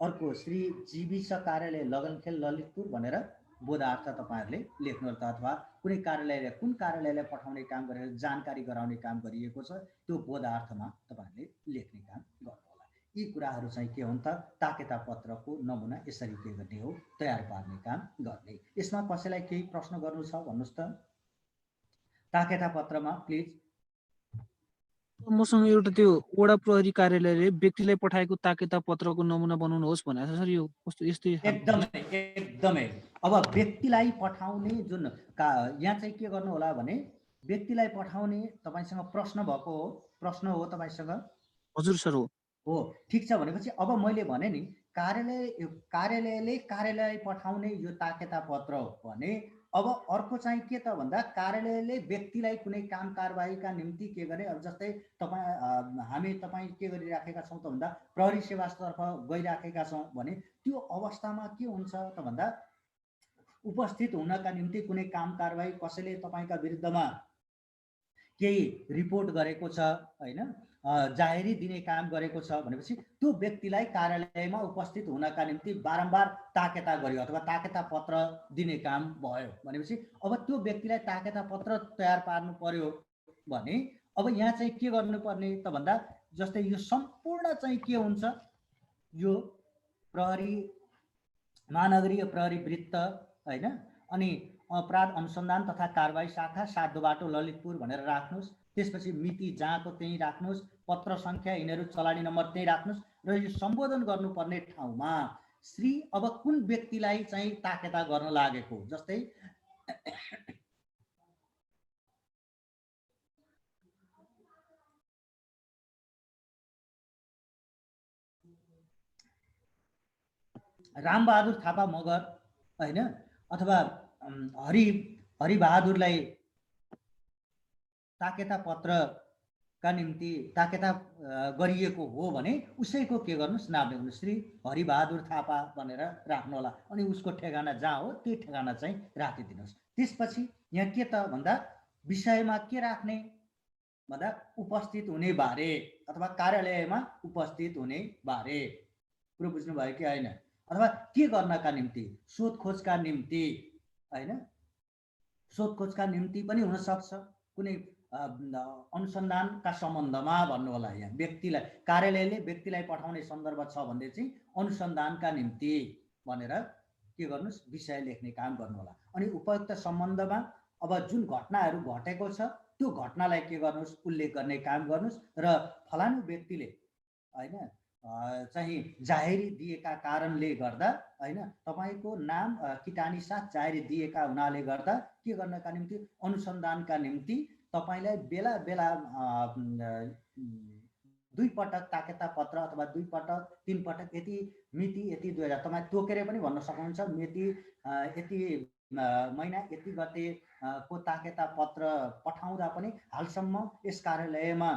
अर्को श्री जीविस कार्यालय लगनखेल ललितपुर भनेर बोधार्थ तपाईँहरूले लेख्नुहोला। अथवा कुनै कार्यालयले कुन कार्यालयलाई पठाउने काम गरेर जानकारी गराउने काम गरिएको छ त्यो बोधार्थमा तपाईँहरूले लेख्ने काम गर्नुहोला। यी कुराहरू चाहिँ के हुन् त ताकेता पत्रको नमुना यसरी के गर्ने हो तयार पार्ने काम गर्ने। यसमा कसैलाई केही प्रश्न गर्नु छ भन्नुहोस् त। ताकेता पत्रमा प्लिज। मसँग एउटा त्यो वडा प्रहरी कार्यालयले व्यक्तिलाई पठाएको ताकेता पत्रको नमुना बनाउनुहोस् भनेको छ सर, यो कस्तो यस्तै? एकदमै। अब व्यक्तिलाई पठाउने जुन यहाँ चाहिँ के गर्नु होला भने व्यक्तिलाई पठाउने तपाईसँग प्रश्न भएको हो, प्रश्न हो तपाईसँग? हजुर सर हो। ठिक छ। भनेपछि अब मैले भने नि कार्यालयले कार्यालय पठाउने यो ताकेता पत्र हो भने अब अर्को चाहिँ के त भन्दा कार्यालयले व्यक्तिलाई कुनै काम कारबाहीका निम्ति के गर्ने, अब जस्तै हामी के गरिराखेका छौँ त भन्दा प्रहरी सेवातर्फ गइराखेका छौँ भने त्यो अवस्थामा के हुन्छ त भन्दा उपस्थित हुनका निम्ति कुनै काम कारबाही कसैले तपाईँका विरुद्धमा केही रिपोर्ट गरेको छ होइन, जाहेरी दिने काम गरेको छ भनेपछि त्यो व्यक्तिलाई कार्यालयमा उपस्थित हुनका निम्ति बारम्बार ताकेता गरियो अथवा ताकेता पत्र दिने काम भयो भनेपछि अब त्यो व्यक्तिलाई ताकेता पत्र तयार पार्नु पर्यो भने अब यहाँ चाहिँ के गर्नुपर्ने त भन्दा जस्तै यो सम्पूर्ण चाहिँ के हुन्छ, यो प्रहरी महानगरीय प्रहरी वृत्त होइन, अनि अपराध अनुसन्धान तथा कारबाही शाखा 7 बाटो ललितपुर भनेर राख्नुहोस्। त्यसपछि मिति जहाँको त्यहीँ राख्नुहोस्, पत्र सङ्ख्या यिनीहरू चलानी नम्बर त्यहीँ राख्नुहोस्, र यो सम्बोधन गर्नुपर्ने ठाउँमा श्री अब कुन व्यक्तिलाई चाहिँ ताकेता गर्न लागेको, जस्तै रामबहादुर थापा मगर होइन, अथवा हरिबहादुरलाई ताकेता पत्रका निम्ति ताकेता गरिएको हो भने उसैको के गर्नुहोस् नाम लेख्नुहोस्, श्री हरिबहादुर थापा भनेर राख्नु होला। अनि उसको ठेगाना जहाँ हो त्यही ठेगाना चाहिँ राखिदिनुहोस्। त्यसपछि यहाँ के त भन्दा विषयमा के राख्ने भन्दा उपस्थित हुने बारे अथवा कार्यालयमा उपस्थित हुने बारे, कुरो बुझ्नुभयो कि होइन, अथवा के गर्नका निम्ति, सोधखोजका निम्ति होइन, सोधखोजका निम्ति पनि हुनसक्छ, कुनै अनुसन्धानका सम्बन्धमा भन्नु होला। यहाँ व्यक्तिलाई कार्यालयले व्यक्तिलाई पठाउने सन्दर्भ छ भने चाहिँ अनुसन्धानका निम्ति भनेर के गर्नुहोस् विषय लेख्ने काम गर्नु होला। अनि उपयुक्त सम्बन्धमा अब जुन घटनाहरू घटेको छ त्यो घटनालाई के गर्नुहोस् उल्लेख गर्ने काम गर्नुहोस्, र फलानु व्यक्तिले होइन चाहिँ जाहेरी दिएका कारणले गर्दा हैन तपाईको नाम किटानी साथ जाहेरी दिएका हुनाले गर्दा के गर्नका निम्ति अनुसन्धानका निम्ति तपाईलाई बेला बेला 2 पटक ताकेता पत्र अथवा 2 पटक 3 पटक यति मिति यति 2000 तपाई तोकेर पनि भन्न सक्नुहुन्छ मिति यति महिना यति गते को ताकेता पत्र पठाउँदा पनि हालसम्म यस कार्यालयमा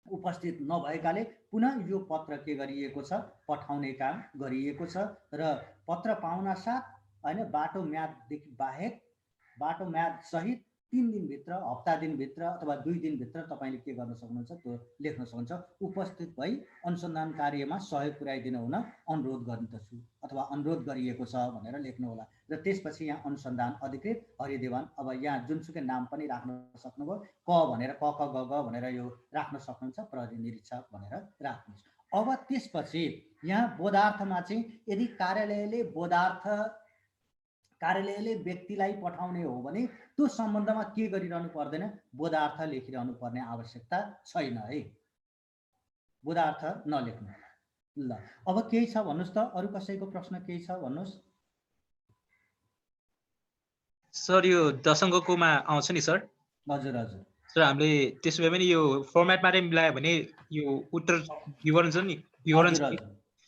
उपस्थित नभएकाले पुनः यो पत्र के गरिएको छ पठाउने काम गरिएको छ र पत्र पाउन साथ हैन बाटो म्याददेखि बाहेक बाटो म्याद सहित 3 दिनभित्र हप्ता दिनभित्र अथवा 2 दिनभित्र तपाईले के गर्न सक्नुहुन्छ त्यो लेख्न सक्नुहुन्छ उपस्थित भई अनुसन्धान कार्यमा सहयोग पुर्याइदिनु हुन अनुरोध गर्दछु अथवा अनुरोध गरिएको छ भनेर लेख्नु होला र त्यसपछि यहाँ अनुसन्धान अधिकृत हरिदेवान अब यहाँ जुनसुकै नाम पनि राख्न सक्नुभयो क भनेर क क ग ग भनेर यो राख्न सक्नुहुन्छ प्रहरी निरीक्षक भनेर राख्नुहोस् अब त्यसपछि यहाँ बोधार्थमा चाहिँ यदि कार्यालयले व्यक्तिलाई पठाउने हो भने त्यो सम्बन्धमा के गरिरहनु पर्दैन बोधार्थ लेखिरहनु पर्ने आवश्यकता छैन है बोधार्थ नलेख्नु ल अब केही छ भन्नुस् त अरु कसैको प्रश्न केही छ भन्नुस् सर यो दशङ्गकोमा आउँछ नि सर हजुर हजुर सर हामीले त्यसो भए पनि यो फर्मेटमा नै मिलायो भने यो उत्तर विवरण छ नि विवरण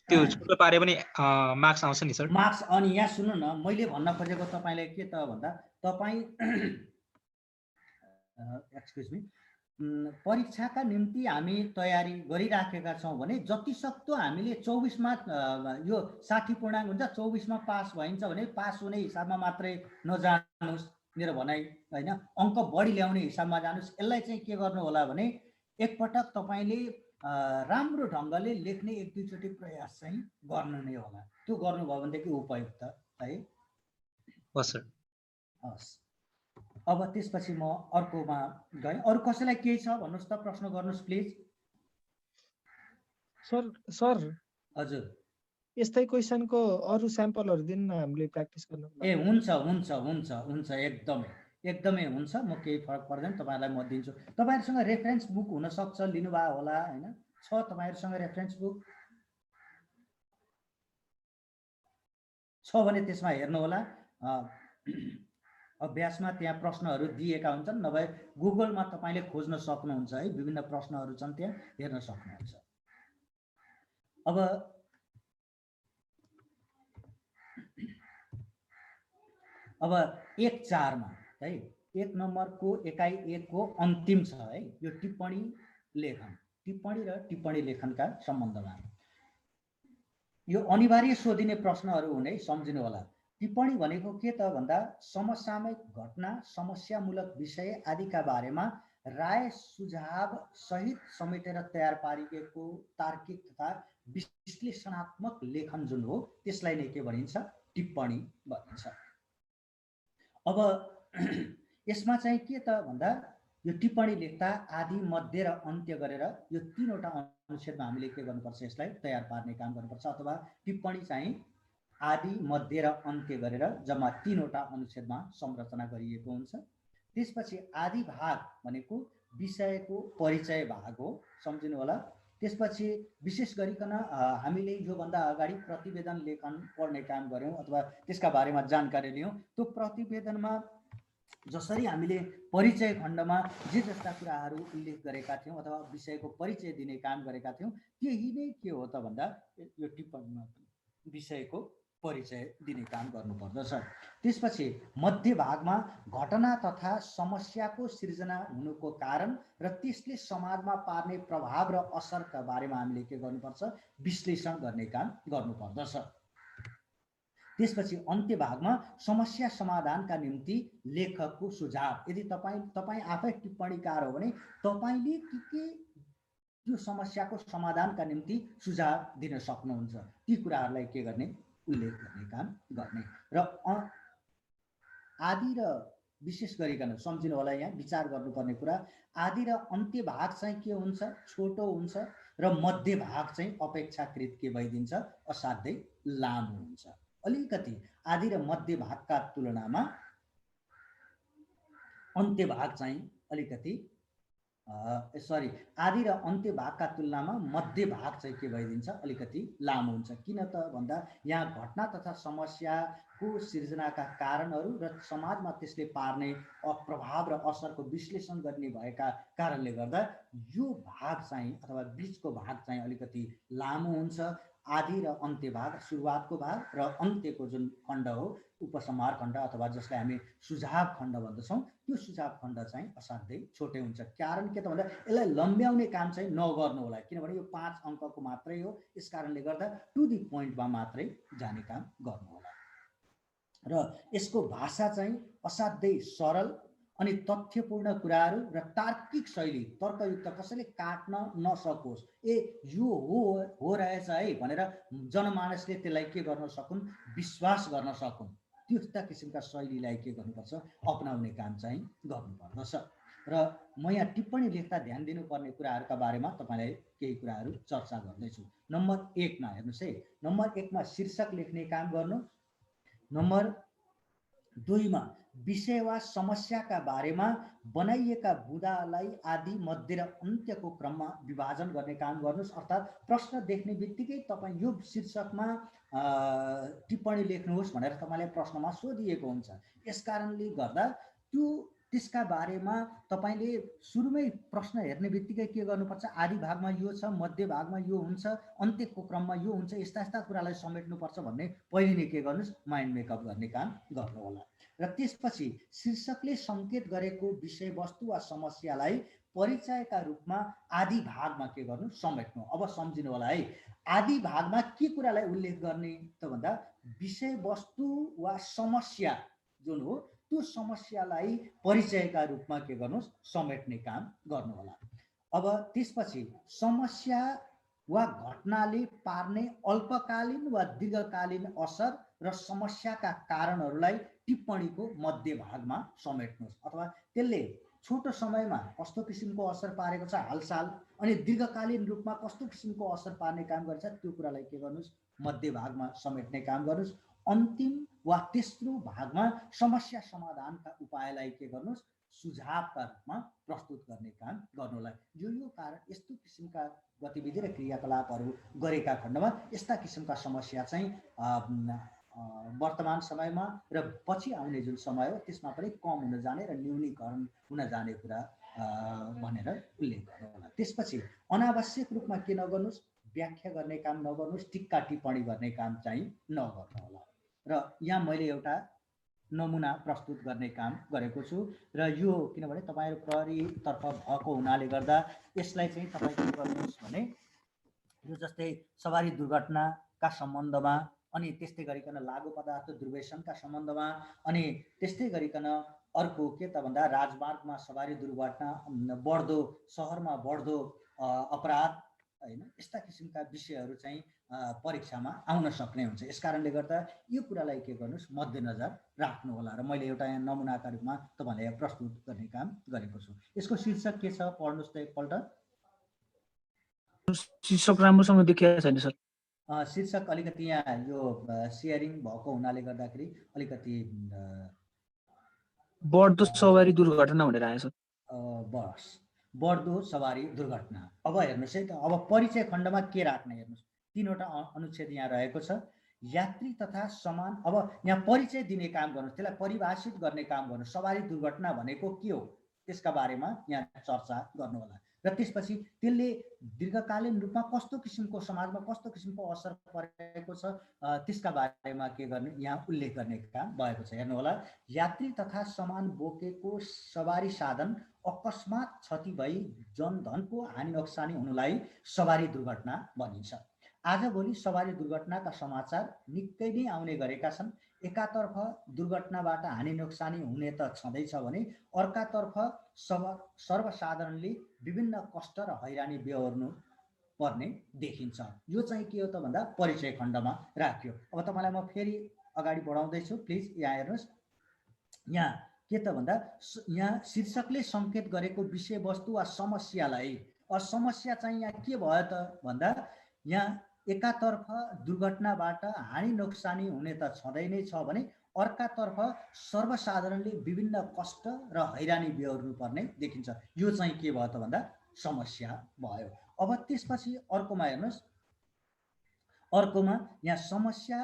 त्यो छोटो पारे पनि मार्क्स आउँछ नि सर मार्क्स अनि यहाँ सुन्नु न मैले भन्न खोजेको तपाईलाई के त भन्दा तपाई एक्सक्युज मी परीक्षाका निम्ति हामी तयारी गरिराखेका छौं भने जति सक्दो हामीले 24 मा यो 60 पूर्णाङ्क हुन्छ 24 मा पास भइन्छ भने पास हुने हिसाबमा मात्रै नजानुस् मेरो भनाइ हैन अंक बढी ल्याउने हिसाबमा जानुस् यसलाई चाहिँ के गर्नु होला भने एकपटक तपाईले राम्रो ढंगले लेख्ने एक दुई चोटी प्रयास चाहिँ गर्नु नै होला त्यो गर्नुभयो भनेदेखि उपयुक्त है हस् सर हस् अब त्यसपछि म अर्कोमा गए अरु कसैलाई केही छ भन्नुस् त प्रश्न गर्नुस् प्लिज सर हजुर यस्तै क्वेशनको अरु स्याम्पलहरु दिन हामीले प्र्याक्टिस गर्न ए हुन्छ एकदमै हुन्छ म केही फरक पर्दैन तपाईहरुलाई म दिन्छु तपाईहरुसँग रेफरेन्स बुक हुन सक्छ लिनु भा होला हैन छ तपाईहरुसँग रेफरेन्स बुक छ भने त्यसमा हेर्नु होला अभ्यासमा त्यहाँ प्रश्नहरु दिएका हुन्छन् नभए गुगलमा तपाईले खोज्न सक्नुहुन्छ है विभिन्न प्रश्नहरु छन् त्यहाँ हेर्न सक्नुहुन्छ अब 1-4 मा है 1 नम्बरको एकाइ 1 को अन्तिम छ है यो टिप्पणी लेखन टिप्पणी र टिप्पणी लेखनका सम्बन्धमा यो अनिवार्य सोधिने प्रश्नहरु हुने सम्झिनु होला टिप्पणी भनेको के त भन्दा समसामयिक घटना समस्यामूलक विषय आदिका बारेमा राय सुझाव सहित समेटेर तयार पारिएको तार्किक तथा विश्लेषणात्मक लेखन जुन हो त्यसलाई नै के भनिन्छ टिप्पणी भनिन्छ अब यसमा चाहिँ के त भन्दा यो टिप्पणी लेख्दा आदि मध्य र अन्त्य गरेर यो तीनवटा अनुच्छेदमा हामीले के गर्नुपर्छ यसलाई तयार पार्ने काम गर्नुपर्छ अथवा टिप्पणी चाहिँ आदि मध्य र अन्त्य गरेर जम्मा तीनवटा अनुच्छेदमा संरचना गरिएको हुन्छ त्यसपछि आदि भाग भनेको विषयको परिचय भाग हो सम्झिनु होला त्यसपछि विशेष गरिकन हामीले यो भन्दा अगाडि प्रतिवेदन लेखन पढ्ने काम गर्यौं अथवा त्यसका बारेमा जानकारी लियौं त्यो प्रतिवेदनमा जसरी हामीले परिचय खण्डमा जे जस्ता कुराहरू उल्लेख गरेका थियौं अथवा विषयको परिचय दिने काम गरेका थियौं त्यही नै के हो त भन्दा यो टिप्पणीमा विषयको परिचय दिने काम गर्नुपर्दछ त्यसपछि मध्य भागमा घटना तथा समस्याको सृजना हुनुको कारण र त्यसले समाजमा पार्ने प्रभाव र असरका बारेमा हामीले के गर्नुपर्छ विश्लेषण गर्ने काम गर्नुपर्दछ त्यसपछि अन्त्य भागमा समस्या समाधानका निम्ति लेखकको सुझाव यदि तपाई आफै टिप्पणीकार हो भने तपाईले के त्यो समस्याको समाधानका निम्ति सुझाव दिन सक्नुहुन्छ ती कुराहरूलाई के गर्ने उल्लेख गर्ने काम गर्ने र आदि र विशेष गरिकन सम्झिनु होला यहाँ विचार गर्नुपर्ने कुरा आदि र अन्त्य भाग चाहिँ के हुन्छ छोटो हुन्छ र मध्य भाग चाहिँ अपेक्षाकृत के भइदिन्छ असाध्यै लामो हुन्छ अलिकति आदि र मध्य भागका तुलनामा अन्त्य भाग चाहिँ अलिकति सरी आदि र अन्त्य भागका तुलनामा मध्य भाग चाहिँ के भइदिन्छ अलिकति लामो हुन्छ। किन त भन्दा यहाँ घटना तथा समस्याको सिर्जनाका कारणहरू र समाजमा त्यसले पार्ने प्रभाव र असरको विश्लेषण गर्ने भएका कारणले गर्दा यो भाग चाहिँ अथवा बिचको भाग चाहिँ अलिकति लामो हुन्छ। आदि र अन्त्य भाग, सुरुवातको भाग र अन्त्यको जुन खण्ड हो उपसंहार खण्ड अथवा जसलाई हामी सुझाव खण्ड भन्दछौँ, त्यो सुझाव खण्ड चाहिँ असाध्यै छोटै हुन्छ। कारण के त भन्दा यसलाई लम्ब्याउने काम चाहिँ नगर्नु होला, किनभने यो 5 अङ्कको मात्रै हो। यस कारणले गर्दा टु दी पोइन्टमा मात्रै जाने काम गर्नु होला। र यसको भाषा चाहिँ असाध्यै सरल अनि तथ्यपूर्ण कुराहरू र तार्किक शैली, तर्कयुक्त, कसैले काट्न नसकोस्, यो हो रहेछ है भनेर जनमानसले त्यसलाई के गर्न सकुन्, विश्वास गर्न सकुन्, त्यस्ता किसिमका शैलीलाई के गर्नुपर्छ, अपनाउने काम चाहिँ गर्नुपर्दछ। र म यहाँ टिप्पणी लेख्दा ध्यान दिनुपर्ने कुराहरूका बारेमा तपाईँलाई केही कुराहरू चर्चा गर्दैछु। नम्बर 1 मा हेर्नुहोस् है, नम्बर 1 मा शीर्षक लेख्ने काम गर्नु। नम्बर 2 मा विषय वा समस्याका बारेमा बनाइएका बुँदालाई आदि, मध्य र अन्त्यको क्रममा विभाजन गर्ने काम गर्नुहोस्। अर्थात् प्रश्न देख्ने बित्तिकै तपाईँ यो शीर्षकमा टिप्पणी लेख्नुहोस् भनेर तपाईँलाई प्रश्नमा सोधिएको हुन्छ। यस कारणले गर्दा त्यसका बारेमा तपाईँले सुरुमै प्रश्न हेर्ने बित्तिकै के गर्नुपर्छ, आदि भागमा यो छ, मध्य भागमा यो हुन्छ, अन्त्यको क्रममा यो हुन्छ, यस्ता यस्ता कुरालाई समेट्नुपर्छ भन्ने पहिले नै के गर्नुहोस्, माइन्ड मेकअप गर्ने काम गर्नु होला। र त्यसपछि शीर्षकले सङ्केत गरेको विषयवस्तु वा समस्यालाई परिचयका रूपमा आदि भागमा के गर्नु, समेट्नु। अब सम्झिनु होला है, आदि भागमा के कुरालाई उल्लेख गर्ने त भन्दा विषयवस्तु वा समस्या जुन हो त्यो समस्यालाई परिचयका रूपमा के गर्नुहोस्, समेट्ने काम गर्नु होला। अब त्यसपछि समस्या वा घटनाले पार्ने अल्पकालीन वा दीर्घकालीन असर र समस्याका कारणहरूलाई टिप्पणीको मध्य भागमा समेट्नुहोस्। अथवा त्यसले छोटो समयमा कस्तो किसिमको असर पारेको छ हालसाल, अनि दीर्घकालीन रूपमा कस्तो किसिमको असर पार्ने काम गर्छ त्यो कुरालाई के गर्नुहोस्, मध्य भागमा समेट्ने काम गर्नुहोस्। अन्तिम वा तेस्रो भागमा समस्या समाधानका उपायलाई के गर्नुहोस्, सुझावका रूपमा प्रस्तुत गर्ने काम गर्नुलाई। यो कारण यस्तो किसिमका गतिविधि र क्रियाकलापहरू गरेका खण्डमा यस्ता किसिमका समस्या चाहिँ वर्तमान समयमा र पछि आउने जुन समय हो त्यसमा पनि कम हुन जाने र न्यूनीकरण हुन जाने कुरा भनेर उल्लेख गर्नु होला। त्यसपछि अनावश्यक रूपमा के नगर्नुहोस्, व्याख्या गर्ने काम नगर्नुहोस्, टिक्का टिप्पणी गर्ने काम चाहिँ नगर्नु होला। र यहाँ मैले एउटा नमुना प्रस्तुत गर्ने काम गरेको छु र यो किनभने तपाईँहरू प्रहरीतर्फ भएको हुनाले गर्दा यसलाई चाहिँ तपाईँ के गर्नुहोस् भने यो जस्तै सवारी दुर्घटनाका सम्बन्धमा, अनि त्यस्तै गरिकन लागु पदार्थ दुर्व्यसनका सम्बन्धमा, अनि त्यस्तै गरिकन अर्को के त भन्दा राजमार्गमा सवारी दुर्घटना, बढ्दो सहरमा बढ्दो अपराध हैन, यस्ता किसिमका विषयहरू चाहिँ परीक्षामा आउन सक्ने हुन्छ। यस कारणले गर्दा यो कुरालाई के गर्नुहोस्, मध्यनजर राख्नु होला। र मैले एउटा यहाँ नमुनाका रूपमा तपाईँलाई प्रस्तुत गर्ने काम गरेको छु। यसको शीर्षक के छ पढ्नुहोस् त एकपल्ट। शीर्षक राम्रोसँग देखिएको छैन सर। शीर्षक अलिकति यहाँ यो सेयरिङ भएको हुनाले गर्दाखेरि अलिकति बढ्दो सवारी दुर्घटना भनेर आएछ। बस बढ्दो सवारी दुर्घटना। अब हेर्नुहोस् है त, अब परिचय खण्डमा के राख्ने हेर्नुहोस्, 3वटा अनुच्छेद यहाँ रहेको छ। यात्री तथा सामान, अब यहाँ परिचय दिने काम गर्नुहोस्, त्यसलाई परिभाषित गर्ने काम गर्नुहोस्। सवारी दुर्घटना भनेको के हो त्यसका बारेमा यहाँ चर्चा गर्नु होला। र त्यसपछि त्यसले दीर्घकालीन रूपमा कस्तो किसिमको समाजमा कस्तो किसिमको असर परेको छ त्यसका बारेमा के गर्ने यहाँ उल्लेख गर्ने काम भएको छ। हेर्नु होला, यात्री तथा सामान बोकेको सवारी साधन अकस्मात क्षति भई जनधनको हानि नोक्सानी हुनुलाई सवारी दुर्घटना भनिन्छ। आजभोलि सवारी दुर्घटनाका समाचार निकै नै आउने गरेका छन्। एकातर्फ दुर्घटनाबाट हानि नोक्सानी हुने त छँदैछ भने अर्कातर्फ सर्वसाधारणले विभिन्न कष्ट र हैरानी बेहोर्नु पर्ने देखिन्छ। यो चाहिँ के हो त भन्दा परिचय खण्डमा राख्यो। अब तपाईँलाई म फेरि अगाडि बढाउँदैछु, प्लिज यहाँ हेर्नुहोस्। यहाँ के त भन्दा यहाँ शीर्षकले सङ्केत गरेको विषयवस्तु वा समस्यालाई, समस्या चाहिँ यहाँ के भयो त भन्दा यहाँ एकातर्फ दुर्घटनाबाट हानि नोक्सानी हुने त छँदै नै छ भने अर्कातर्फ सर्वसाधारणले विभिन्न कष्ट र हैरानी बेहोर्नु पर्ने देखिन्छ। यो चाहिँ के भयो त भन्दा समस्या भयो। अब त्यसपछि अर्कोमा हेर्नुहोस्, अर्कोमा यहाँ समस्या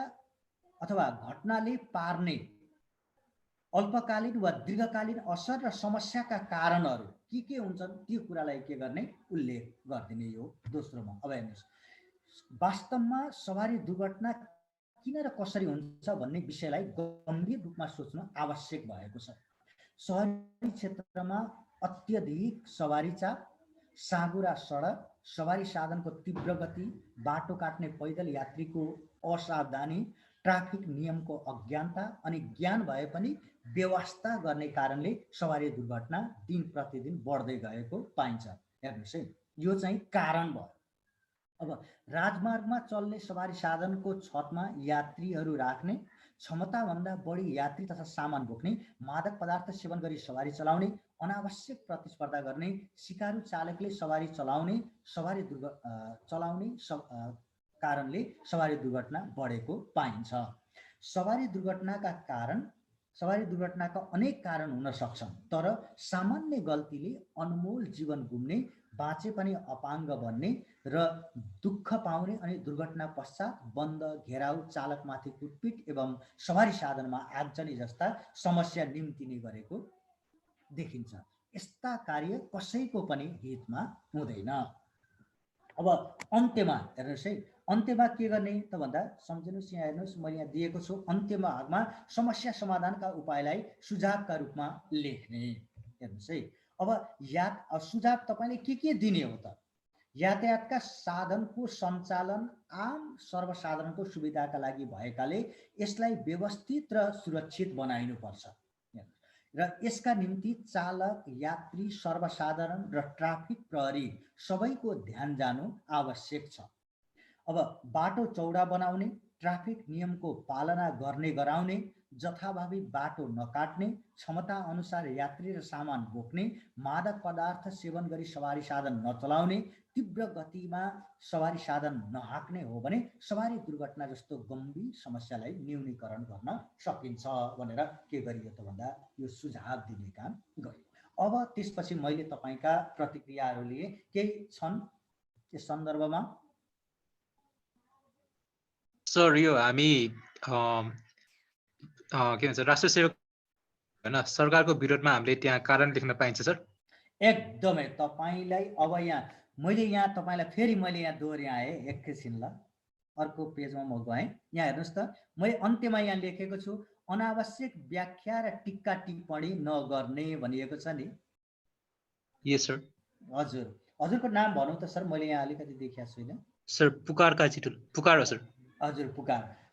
अथवा घटनाले पार्ने अल्पकालीन वा दीर्घकालीन असर र समस्याका कारणहरू के हुन्छन् त्यो कुरालाई के गर्ने उल्लेख गरिदिने यो दोस्रोमा। अब हेर्नुहोस्, वास्तवमा सवारी दुर्घटना किन र कसरी हुन्छ भन्ने विषयलाई गम्भीर रूपमा सोच्नु आवश्यक भएको छ। सहरी क्षेत्रमा अत्यधिक सवारी चाप, साँघुरा सडक, सवारी साधनको तीव्र गति, बाटो काट्ने पैदल यात्रीको असावधानी, ट्राफिक नियमको अज्ञानता अनि ज्ञान भए पनि व्यवस्था गर्ने कारणले सवारी दुर्घटना दिन प्रतिदिन बढ्दै गएको पाइन्छ। हेर्नुहोस् है, यो चाहिँ कारण भयो। अब राजमार्गमा चल्ने सवारी साधनको छतमा यात्रीहरू राख्ने, क्षमताभन्दा बढी यात्री तथा सामान बोक्ने, मादक पदार्थ सेवन गरी सवारी चलाउने, अनावश्यक प्रतिस्पर्धा गर्ने, सिकारु चालकले सवारी चलाउने कारणले सवारी दुर्घटना बढेको पाइन्छ। सवारी दुर्घटनाका अनेक कारण हुन सक्छन्, तर सामान्य गल्तीले अनमोल जीवन गुम्ने, बाँचे पनि अपाङ्ग बन्ने र दुःख पाउने अनि दुर्घटना पश्चात बन्द, घेराउ, चालकमाथि कुटपिट एवं सवारी साधनमा आगजनी जस्ता समस्या निम्तिने गरेको देखिन्छ। यस्ता कार्य कसैको पनि हितमा हुँदैन। अब अन्त्यमा हेर्नुहोस् है, अन्त्यमा के गर्ने त भन्दा सम्झिनुहोस्, यहाँ हेर्नुहोस् मैले यहाँ दिएको छु, अन्त्यमा भागमा समस्या समाधानका उपायलाई सुझावका रूपमा लेख्ने। हेर्नुहोस् है, अब सुझाव तपाईँले के दिने हो त? यातायातका साधनको सञ्चालन आम सर्वसाधारणको सुविधाका लागि भएकाले यसलाई व्यवस्थित र सुरक्षित बनाइनुपर्छ र यसका निम्ति चालक, यात्री, सर्वसाधारण र ट्राफिक प्रहरी सबैको ध्यान जानु आवश्यक छ। अब बाटो चौडा बनाउने, ट्राफिक नियमको पालना गर्ने गराउने, जथाभावी बाटो नकाट्ने, क्षमता अनुसार यात्री र सामान बोक्ने, मादक पदार्थ सेवन गरी सवारी साधन नचलाउने, तीव्र गतिमा सवारी साधन नहाक्ने हो भने सवारी दुर्घटना जस्तो गम्भीर समस्यालाई न्यूनीकरण गर्न सकिन्छ भनेर के गरियो त भन्दा यो सुझाव दिने काम गरियो। अब त्यसपछि मैले तपाईका प्रतिक्रियाहरू लिए, केही छन् यस सन्दर्भमा? सर, यो हामी के भन्छ राष्ट्र सेवक हैन, सरकारको विरोधमा हामीले त्यहाँ कारण लेख्न पाइन्छ सर? एकदमै। तपाईलाई अब मैले यहाँ तपाईलाई फेरि मैले यहाँ दोहोऱ्याएँ, एकैछिन ल, अर्को पेजमा म गएँ। यहाँ हेर्नुहोस् त, मैले अन्त्यमा यहाँ लेखेको छु अनावश्यक व्याख्या र टिक्का टिप्पणी नगर्ने भनिएको छ नि। यस सर। हजुर, हजुरको नाम भनौँ त सर, मैले यहाँ अलिकति देखेको छुइनँ। सर पुकार काजीटुल। पुकार हो सर। हजुर,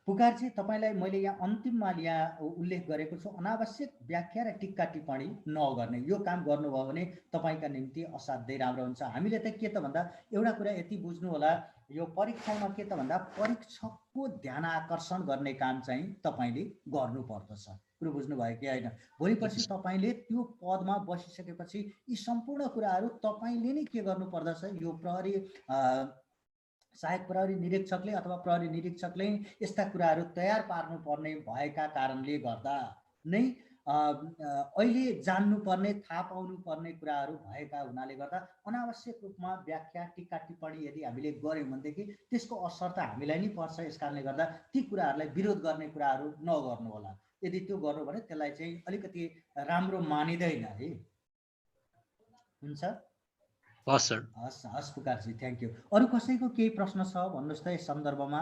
पुकार चाहिँ तपाईँलाई मैले यहाँ अन्तिममा यहाँ उल्लेख गरेको छु, अनावश्यक व्याख्या र टिक्का टिप्पणी नगर्ने। यो काम गर्नुभयो भने तपाईँका निम्ति असाध्यै राम्रो हुन्छ। हामीले त के त भन्दा एउटा कुरा यति बुझ्नु होला, यो परीक्षामा के त भन्दा परीक्षकको ध्यान आकर्षण गर्ने काम चाहिँ तपाईँले गर्नुपर्दछ। कुरो बुझ्नुभयो कि होइन? भोलि पछि तपाईँले त्यो पदमा बसिसकेपछि यी सम्पूर्ण कुराहरू तपाईँले नै के गर्नुपर्दछ, यो प्रहरी सहायक प्रहरी निरीक्षकले अथवा प्रहरी निरीक्षकले यस्ता कुराहरू तयार पार्नुपर्ने भएका कारणले गर्दा नै अहिले जान्नुपर्ने, थाहा पाउनुपर्ने कुराहरू भएका हुनाले गर्दा अनावश्यक रूपमा व्याख्या, टिक्का टिप्पणी यदि हामीले गऱ्यौँ भनेदेखि त्यसको असर त हामीलाई नै पर्छ। यस कारणले गर्दा ती कुराहरूलाई विरोध गर्ने कुराहरू नगर्नु होला। यदि त्यो गर्नु भने त्यसलाई चाहिँ अलिकति राम्रो मानिँदैन है। हुन्छ? हस् सर। हस् पुकारजी, थ्याङ्क यू। अरू कसैको केही प्रश्न छ भन्नुहोस् त यस सन्दर्भमा?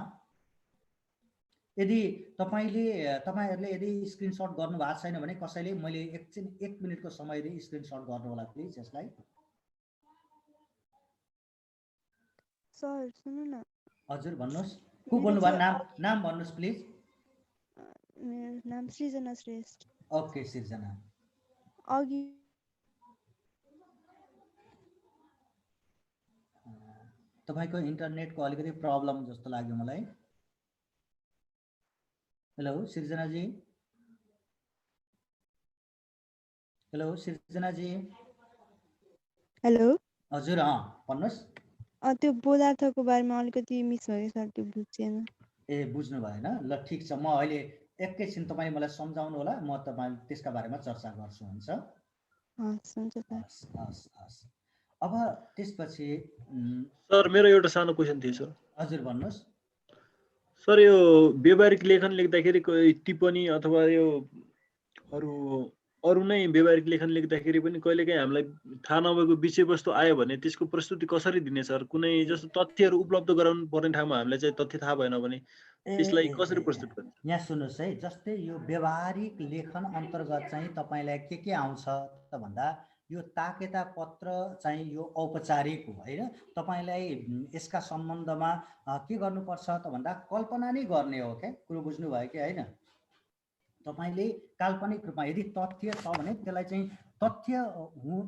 यदि तपाईँहरूले यदि स्क्रिनसट गर्नु भएको छैन भने कसैले मैले एकछिन 1 मिनेटको समय दिए स्क्रिनसट गर्नु होला प्लिज यसलाई। सर सुन्नु न। हजुर भन्नुहोस्, को बोल्नु भयो? नाम भन्नुहोस् प्लिज। मेरो नाम सृजना श्रेष्ठ। ओके सृजना। अघि तपाईको इन्टरनेटको अलिकति प्रब्लम जस्तो लाग्यो मलाई। हेलो सृजना जी। हेलो सृजना जी। हेलो हजुर भन्नुहोस्। त्यो पदार्थको बारेमा अलिकति मिस भयो सर, त्यो बुझेन। ए बुझ्नु भएन? ल ठिक छ, म अहिले एकैछिन तपाईँ मलाई सम्झाउनु होला, म तपाईँ त्यसका बारेमा चर्चा गर्छु, हुन्छ? हस् हुन्छ सर। हस् हस् हस्। अब त्यसपछि सर मेरो एउटा सानो क्वेसन थियो सर। हजुर भन्नुहोस्। सर यो व्यवहारिक लेखन लेख्दाखेरि टिप्पणी अथवा यो अरू नै व्यवहारिक लेखन लेख्दाखेरि पनि कहिलेकाहीँ हामीलाई थाहा नभएको विषयवस्तु आयो भने त्यसको प्रस्तुति कसरी दिने सर? कुनै जस्तो तथ्यहरू उपलब्ध गराउनु पर्ने ठाउँमा हामीलाई चाहिँ तथ्य थाहा भएन भने त्यसलाई कसरी प्रस्तुत गर्ने? यहाँ सुन्नुहोस् है, जस्तै यो व्यवहारिक लेखन अन्तर्गत चाहिँ तपाईँलाई के आउँछ त भन्दा यो ताकेता पत्र चाहिँ यो औपचारिक हो होइन। तपाईँलाई यसका सम्बन्धमा के गर्नुपर्छ त भन्दा कल्पना नै गर्ने हो क्या, कुरो बुझ्नुभयो कि होइन? तपाईँले काल्पनिक रूपमा यदि तथ्य छ भने त्यसलाई चाहिँ तथ्य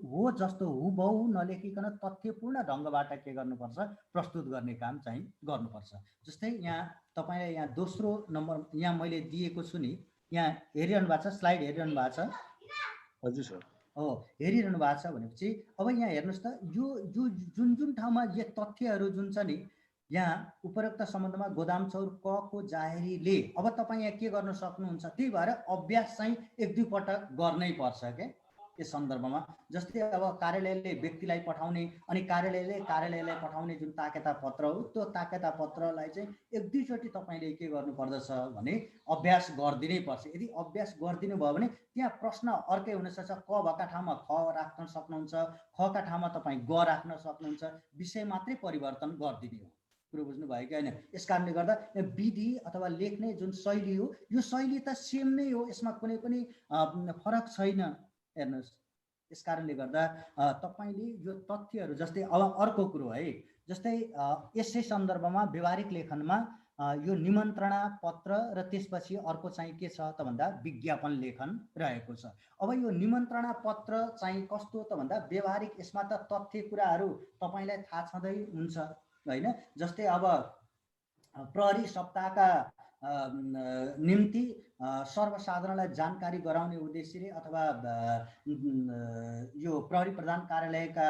हो जस्तो हुबहु नलेखिकन तथ्यपूर्ण ढङ्गबाट के गर्नुपर्छ, प्रस्तुत गर्ने काम चाहिँ गर्नुपर्छ। जस्तै यहाँ तपाईँलाई यहाँ दोस्रो नम्बर यहाँ मैले दिएको छु नि, यहाँ हेरिरहनु भएको छ, स्लाइड हेरिरहनु भएको छ? हजुर सर। हो, हेरिरहनु भएको छ भनेपछि अब यहाँ हेर्नुहोस् त, यो जुन ठाउँमा यो तथ्यहरू जुन छ नि, यहाँ उपरोक्त सम्बन्धमा गोदाम चौर क को जाहेरीले अब तपाईँ यहाँ के गर्न सक्नुहुन्छ, त्यही भएर अभ्यास चाहिँ 1-2 पटक गर्नै पर्छ क्या यस सन्दर्भमा। जस्तै अब कार्यालयले व्यक्तिलाई पठाउने अनि कार्यालयलाई पठाउने जुन ताकेता पत्र हो, त्यो ताकेता पत्रलाई चाहिँ 1-2 चोटि तपाईँले के गर्नु पर्दछ भने अभ्यास गरिदिनै पर्छ। यदि अभ्यास गरिदिनु भयो भने त्यहाँ प्रश्न अर्कै हुनसक्छ, क भएका ठाउँमा ख राख्न सक्नुहुन्छ, ख का ठाउँमा तपाईँ ग राख्न सक्नुहुन्छ, विषय मात्रै परिवर्तन गरिदिने हो। कुरो बुझ्नुभयो कि होइन? यस कारणले गर्दा विधि अथवा लेख्ने जुन शैली हो, यो शैली त सेम नै हो, यसमा कुनै पनि फरक छैन। हेर्नुहोस्, यस कारणले गर्दा तपाईँले यो तथ्यहरू जस्तै अब अर्को कुरो है, जस्तै यसै सन्दर्भमा व्यवहारिक लेखनमा यो निमन्त्रणा पत्र र त्यसपछि अर्को चाहिँ के छ त भन्दा विज्ञापन लेखन रहेको छ। अब यो निमन्त्रणा पत्र चाहिँ कस्तो त भन्दा व्यवहारिक, यसमा त तथ्य कुराहरू तपाईँलाई थाहा छँदै हुन्छ होइन। जस्तै अब प्रहरी सप्ताहका निम्ति सर्वसाधारणलाई जानकारी गराउने उद्देश्यले अथवा यो प्रहरी प्रधान कार्यालयका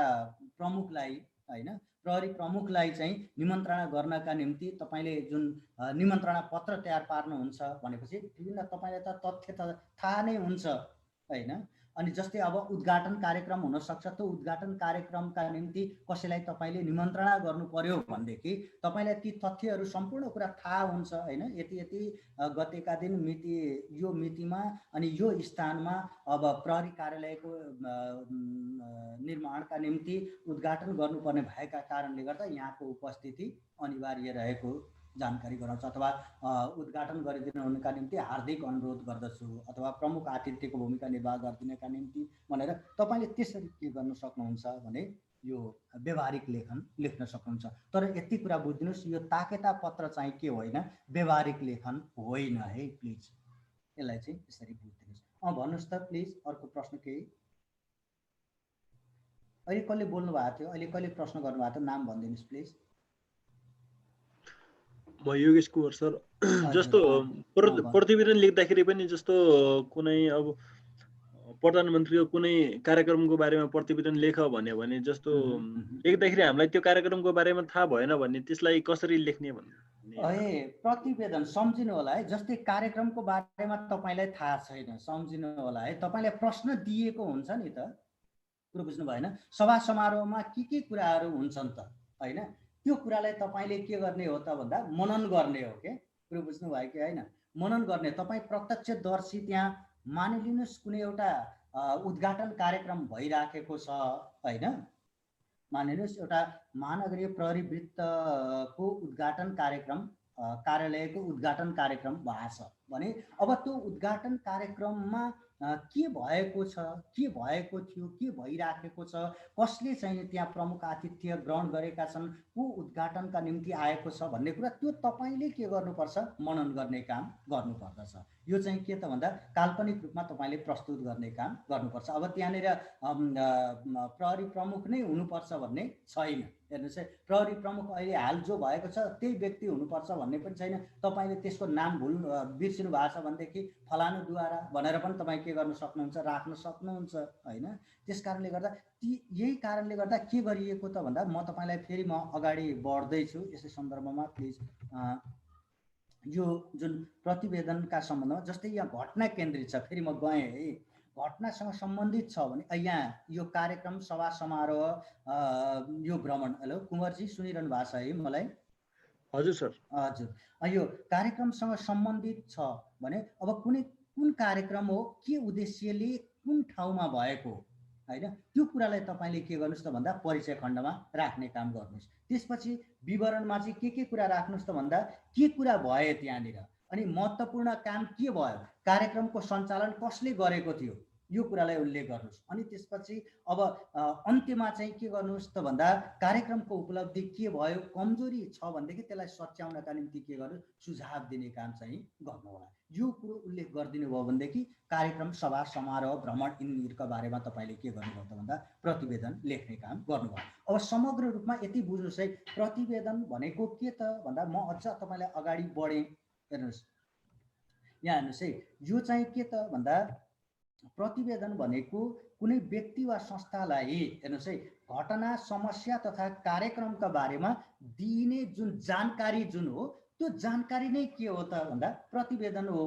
प्रमुखलाई होइन, प्रहरी प्रमुखलाई चाहिँ निमन्त्रणा गर्नका निम्ति तपाईँले जुन निमन्त्रणा पत्र तयार पार्नुहुन्छ भनेपछि विभिन्न तपाईँलाई त तथ्य त थाहा नै हुन्छ होइन। अनि जस्तै अब उद्घाटन कार्यक्रम हुनसक्छ, त्यो उद्घाटन कार्यक्रमका निम्ति कसैलाई तपाईँले निमन्त्रणा गर्नु पर्यो भनेदेखि तपाईँलाई ती तथ्यहरू सम्पूर्ण कुरा थाहा हुन्छ होइन। यति गतेका दिन यो मितिमा अनि यो स्थानमा अब प्रहरी कार्यालयको निर्माणका निम्ति उद्घाटन गर्नुपर्ने भएका कारणले गर्दा यहाँको उपस्थिति अनिवार्य रहेको जानकारी गराउँछ, अथवा उद्घाटन गरिदिनु हुनका निम्ति हार्दिक अनुरोध गर्दछु, अथवा प्रमुख आतिथ्यको भूमिका निर्वाह गरिदिनका निम्ति भनेर तपाईँले त्यसरी के गर्न सक्नुहुन्छ भने यो व्यवहारिक लेखन लेख्न सक्नुहुन्छ। तर यति कुरा बुझिदिनुहोस्, यो ताकेता पत्र चाहिँ के होइन, व्यवहारिक लेखन होइन है, प्लिज यसलाई चाहिँ यसरी बुझिदिनुहोस्। भन्नुहोस् त प्लिज, अर्को प्रश्न केही? अहिले कसले बोल्नु भएको थियो, अहिले कसले प्रश्न गर्नुभएको थियो, नाम भनिदिनुहोस् प्लिज। म योगेश कुमार सर। जस्तो प्रतिवेदन लेख्दाखेरि पनि जस्तो कुनै अब प्रधानमन्त्रीको कुनै कार्यक्रमको बारेमा प्रतिवेदन लेख भन्यो भने जस्तो लेख्दाखेरि हामीलाई त्यो कार्यक्रमको बारेमा थाहा भएन भने त्यसलाई कसरी लेख्ने भन्ने? प्रतिवेदन सम्झिनु होला है, जस्तै कार्यक्रमको बारेमा तपाईँलाई थाहा छैन, सम्झिनु होला है, तपाईँलाई प्रश्न दिएको हुन्छ नि त, कुरो बुझ्नु भएन? सभा समारोहमा के कुराहरू हुन्छन् त होइन, त्यो कुरालाई तपाईँले के गर्ने हो त भन्दा मनन गर्ने हो के। कुरो बुझ्नु भयो कि होइन? मनन गर्ने, तपाईँ प्रत्यक्षदर्शी त्यहाँ मानिलिनुहोस् कुनै एउटा उद्घाटन कार्यक्रम भइराखेको छ होइन, मानिलिनुहोस् एउटा महानगरीय प्रहरी वृत्तको उद्घाटन कार्यक्रम, कार्यालयको उद्घाटन कार्यक्रम भएको छ भने अब त्यो उद्घाटन कार्यक्रममा के भएको छ, के भएको थियो, के भइराखेको छ, कसले चाहिँ त्यहाँ प्रमुख आतिथ्य ग्रहण गरेका छन्, को उद्घाटनका निम्ति आएको छ भन्ने कुरा त्यो तपाईँले के गर्नुपर्छ, मनन गर्ने काम गर्नुपर्दछ। यो चाहिँ के त भन्दा काल्पनिक रूपमा तपाईँले प्रस्तुत गर्ने काम गर्नुपर्छ। अब त्यहाँनिर प्रहरी प्रमुख नै हुनुपर्छ भन्ने छैन। हेर्नुहोस् है, प्रहरी प्रमुख अहिले हाल जो भएको छ त्यही व्यक्ति हुनुपर्छ भन्ने पनि छैन। तपाईँले त्यसको नाम बिर्सिनु भएको छ भनेदेखि फलानुद्वारा भनेर पनि तपाईँ के गर्न सक्नुहुन्छ, राख्न सक्नुहुन्छ होइन। त्यस कारणले गर्दा यही कारणले गर्दा के गरिएको त भन्दा म तपाईँलाई फेरि म अगाडि बढ्दैछु यसै सन्दर्भमा प्लिज यो जुन प्रतिवेदनका सम्बन्धमा जस्तै यहाँ घटना केन्द्रित छ, फेरि म गएँ है, घटनासँग सम्बन्धित छ भने यहाँ यो कार्यक्रम सभा समारोह यो भ्रमण, हेलो कुँवरजी सुनिरहनु भएको छ है मलाई? हजुर सर। हजुर, यो कार्यक्रमसँग सम्बन्धित छ भने अब कुन कार्यक्रम हो, के उद्देश्यले कुन ठाउँमा भएको हैन, त्यो कुरालाई तपाईले के गर्नुस् त भन्दा परिचय खण्डमा राख्ने काम गर्नुस्। त्यसपछि विवरणमा चाहिँ के कुरा राख्नुस् त भन्दा के कुरा भयो त्यहाँनिर, अनि महत्त्वपूर्ण काम के भयो, कार्यक्रमको सञ्चालन कसले गरेको थियो, यो कुरालाई उल्लेख गर्नुस्। अनि त्यसपछि अब अन्त्यमा चाहिँ के गर्नुस् त भन्दा कार्यक्रमको उपलब्धि के भयो, कमजोरी छ भनेदेखि त्यसलाई सच्याउनका निम्ति के गर्नु, सुझाव दिने काम चाहिँ गर्नु होला। यो कुरो उल्लेख गरिदिनु भयो भनेदेखि कार्यक्रम सभा समारोह भ्रमण यिनीहरूका बारेमा तपाईले के गर्नुभयो त भन्दा प्रतिवेदन लेख्ने काम गर्नुभयो। अब समग्र रूपमा यति बुझ्नुस् है, प्रतिवेदन भनेको के त भन्दा म अझ तपाईलाई अगाडि बढेँ। हेर्नुस् यहाँ हेर्नुस् है, यो चाहिँ के त भन्दा प्रतिवेदन भनेको कुनै व्यक्ति वा संस्थालाई हेर्नुस् है घटना समस्या तथा कार्यक्रमका बारेमा दिइने जुन जानकारी जुन हो, त्यो जानकारी नै के हो त भन्दा प्रतिवेदन हो।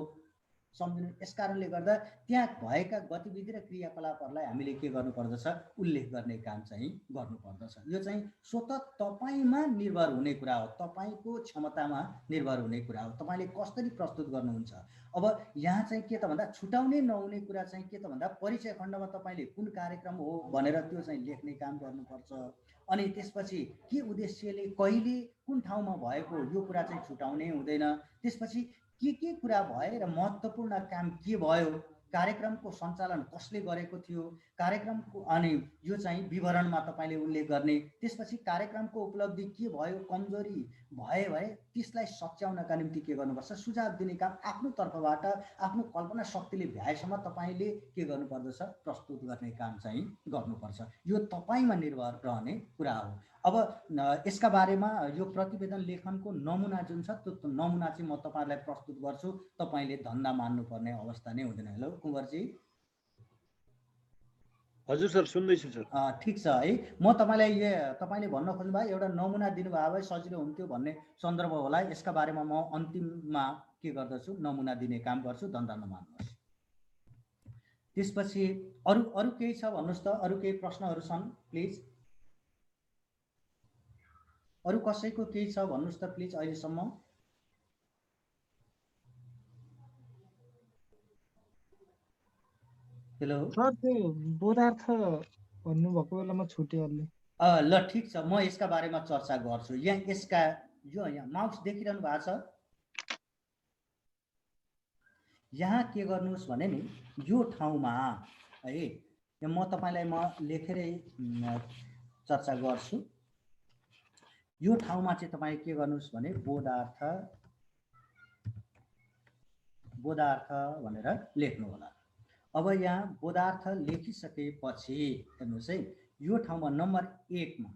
सम्झिनु, यसकारणले गर्दा त्यहाँ भएका गतिविधि र क्रियाकलापहरूलाई हामीले के गर्नुपर्दछ, उल्लेख गर्ने काम चाहिँ गर्नुपर्दछ। यो चाहिँ स्वतः तपाईमा निर्भर हुने कुरा हो, तपाईको क्षमतामा निर्भर हुने कुरा हो, तपाईले कसरी प्रस्तुत गर्नुहुन्छ। अब यहाँ चाहिँ के त भन्दा छुटाउने नहुने कुरा चाहिँ के त भन्दा परिचय खण्डमा तपाईले कुन कार्यक्रम हो भनेर त्यो चाहिँ लेख्ने काम गर्नुपर्छ। अनि त्यसपछि के उद्देश्यले कहिले कुन ठाउँमा भएको यो कुरा चाहिँ छुटाउने हुँदैन। त्यसपछि के कुरा भयो र महत्त्वपूर्ण काम के भयो, कार्यक्रमको सञ्चालन कसले गरेको थियो, कार्यक्रमको अनि यो चाहिँ विवरणमा तपाईले उल्लेख गर्ने। त्यसपछि कार्यक्रमको उपलब्धि के भयो, कमजोरी भए भए त्यसलाई सच्याउनका निम्ति के गर्नुपर्छ, सुझाव दिने काम आफ्नो तर्फबाट आफ्नो कल्पना शक्तिले भ्याएसम्म तपाईले के गर्नुपर्दछ, प्रस्तुत गर्ने काम चाहिँ गर्नुपर्छ। यो तपाईमा निर्भर रहने कुरा हो। अब यसका बारेमा यो प्रतिवेदन लेखनको नमुना जुन छ त्यो नमुना चाहिँ म तपाईहरुलाई प्रस्तुत गर्छु, तपाईले धन्दा मान्नुपर्ने अवस्था नै हुँदैन। हेलो कुँवरजी। हजुर सर, सुन्दैछु सर। ठीक छ है, म तपाईले भन्न खोज्नुभयो एउटा नमुना दिनुभयो भए सजिलो हुन्थ्यो भन्ने सन्दर्भ होला। यसका बारेमा म अन्तिममा के गर्दछु, नमुना दिने काम गर्छु, धन्दा नमान्नुहोस्। त्यसपछि अरु केही छ भन्नुस् त, अरु केही प्रश्नहरु छन् प्लिज। अरु कसैको केही छ भन्नुस् त प्लिज अहिलेसम्म। हेलो सर, त्यो बोधार्थ भन्नुभएको बेलामा छुट्यो अलि। ल ठिक छ, म यसका बारेमा चर्चा गर्छु। यहाँ यसका यो यहाँ माउस देखिरहनु भएको छ, यहाँ के गर्नुहोस् भने नि यो ठाउँमा है म तपाईलाई म लेखेरै चर्चा गर्छु। यो ठाउँमा चाहिँ तपाईले के गर्नुहोस् भने बोधार्थ भनेर लेख्नु होला। अब यहाँ बोधार्थ लेखिसकेपछि हेर्नुहोस् है, यो ठाउँमा नम्बर 1 मा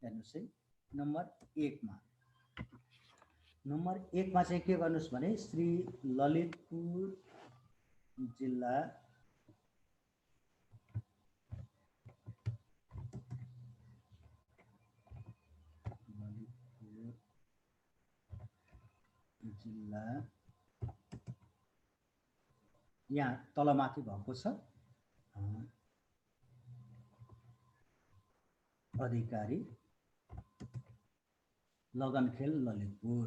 हेर्नुहोस् है, नम्बर 1 मा चाहिँ के गर्नुहोस् भने श्री ललितपुर जिल्ला यहाँ तलमाथि भएको छ अधिकारी लगनखेल ललितपुर।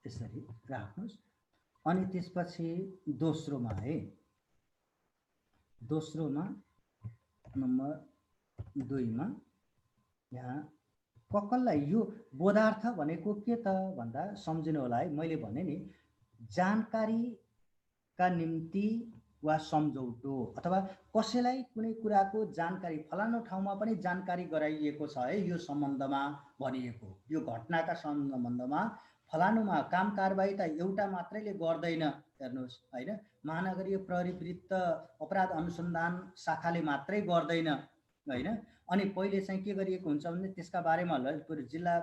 यसरी राख्नुस्। अनि त्यसपछि दोस्रोमा है, दोस्रोमा नम्बर 2 मा यहाँ ककललाई यो बोधार्थ भनेको के त भन्दा सम्झिनु होला है, मैले भने नि जानकारीका निम्ति वा सम्झौटो अथवा कसैलाई कुनै कुराको जानकारी फलानु ठाउँमा पनि जानकारी गराइएको छ है, यो सम्बन्धमा भनिएको, यो घटनाका सम्बन्धमा फलानुमा काम कारबाही त एउटा मात्रैले गर्दैन। हेर्नुहोस् हैन, महानगरीय प्रहरी वृत्त अपराध अनुसन्धान शाखाले मात्रै गर्दैन हैन। अनि पहिले चाहिँ के गरिएको हुन्छ भने त्यसका बारेमा ललितपुर जिल्ला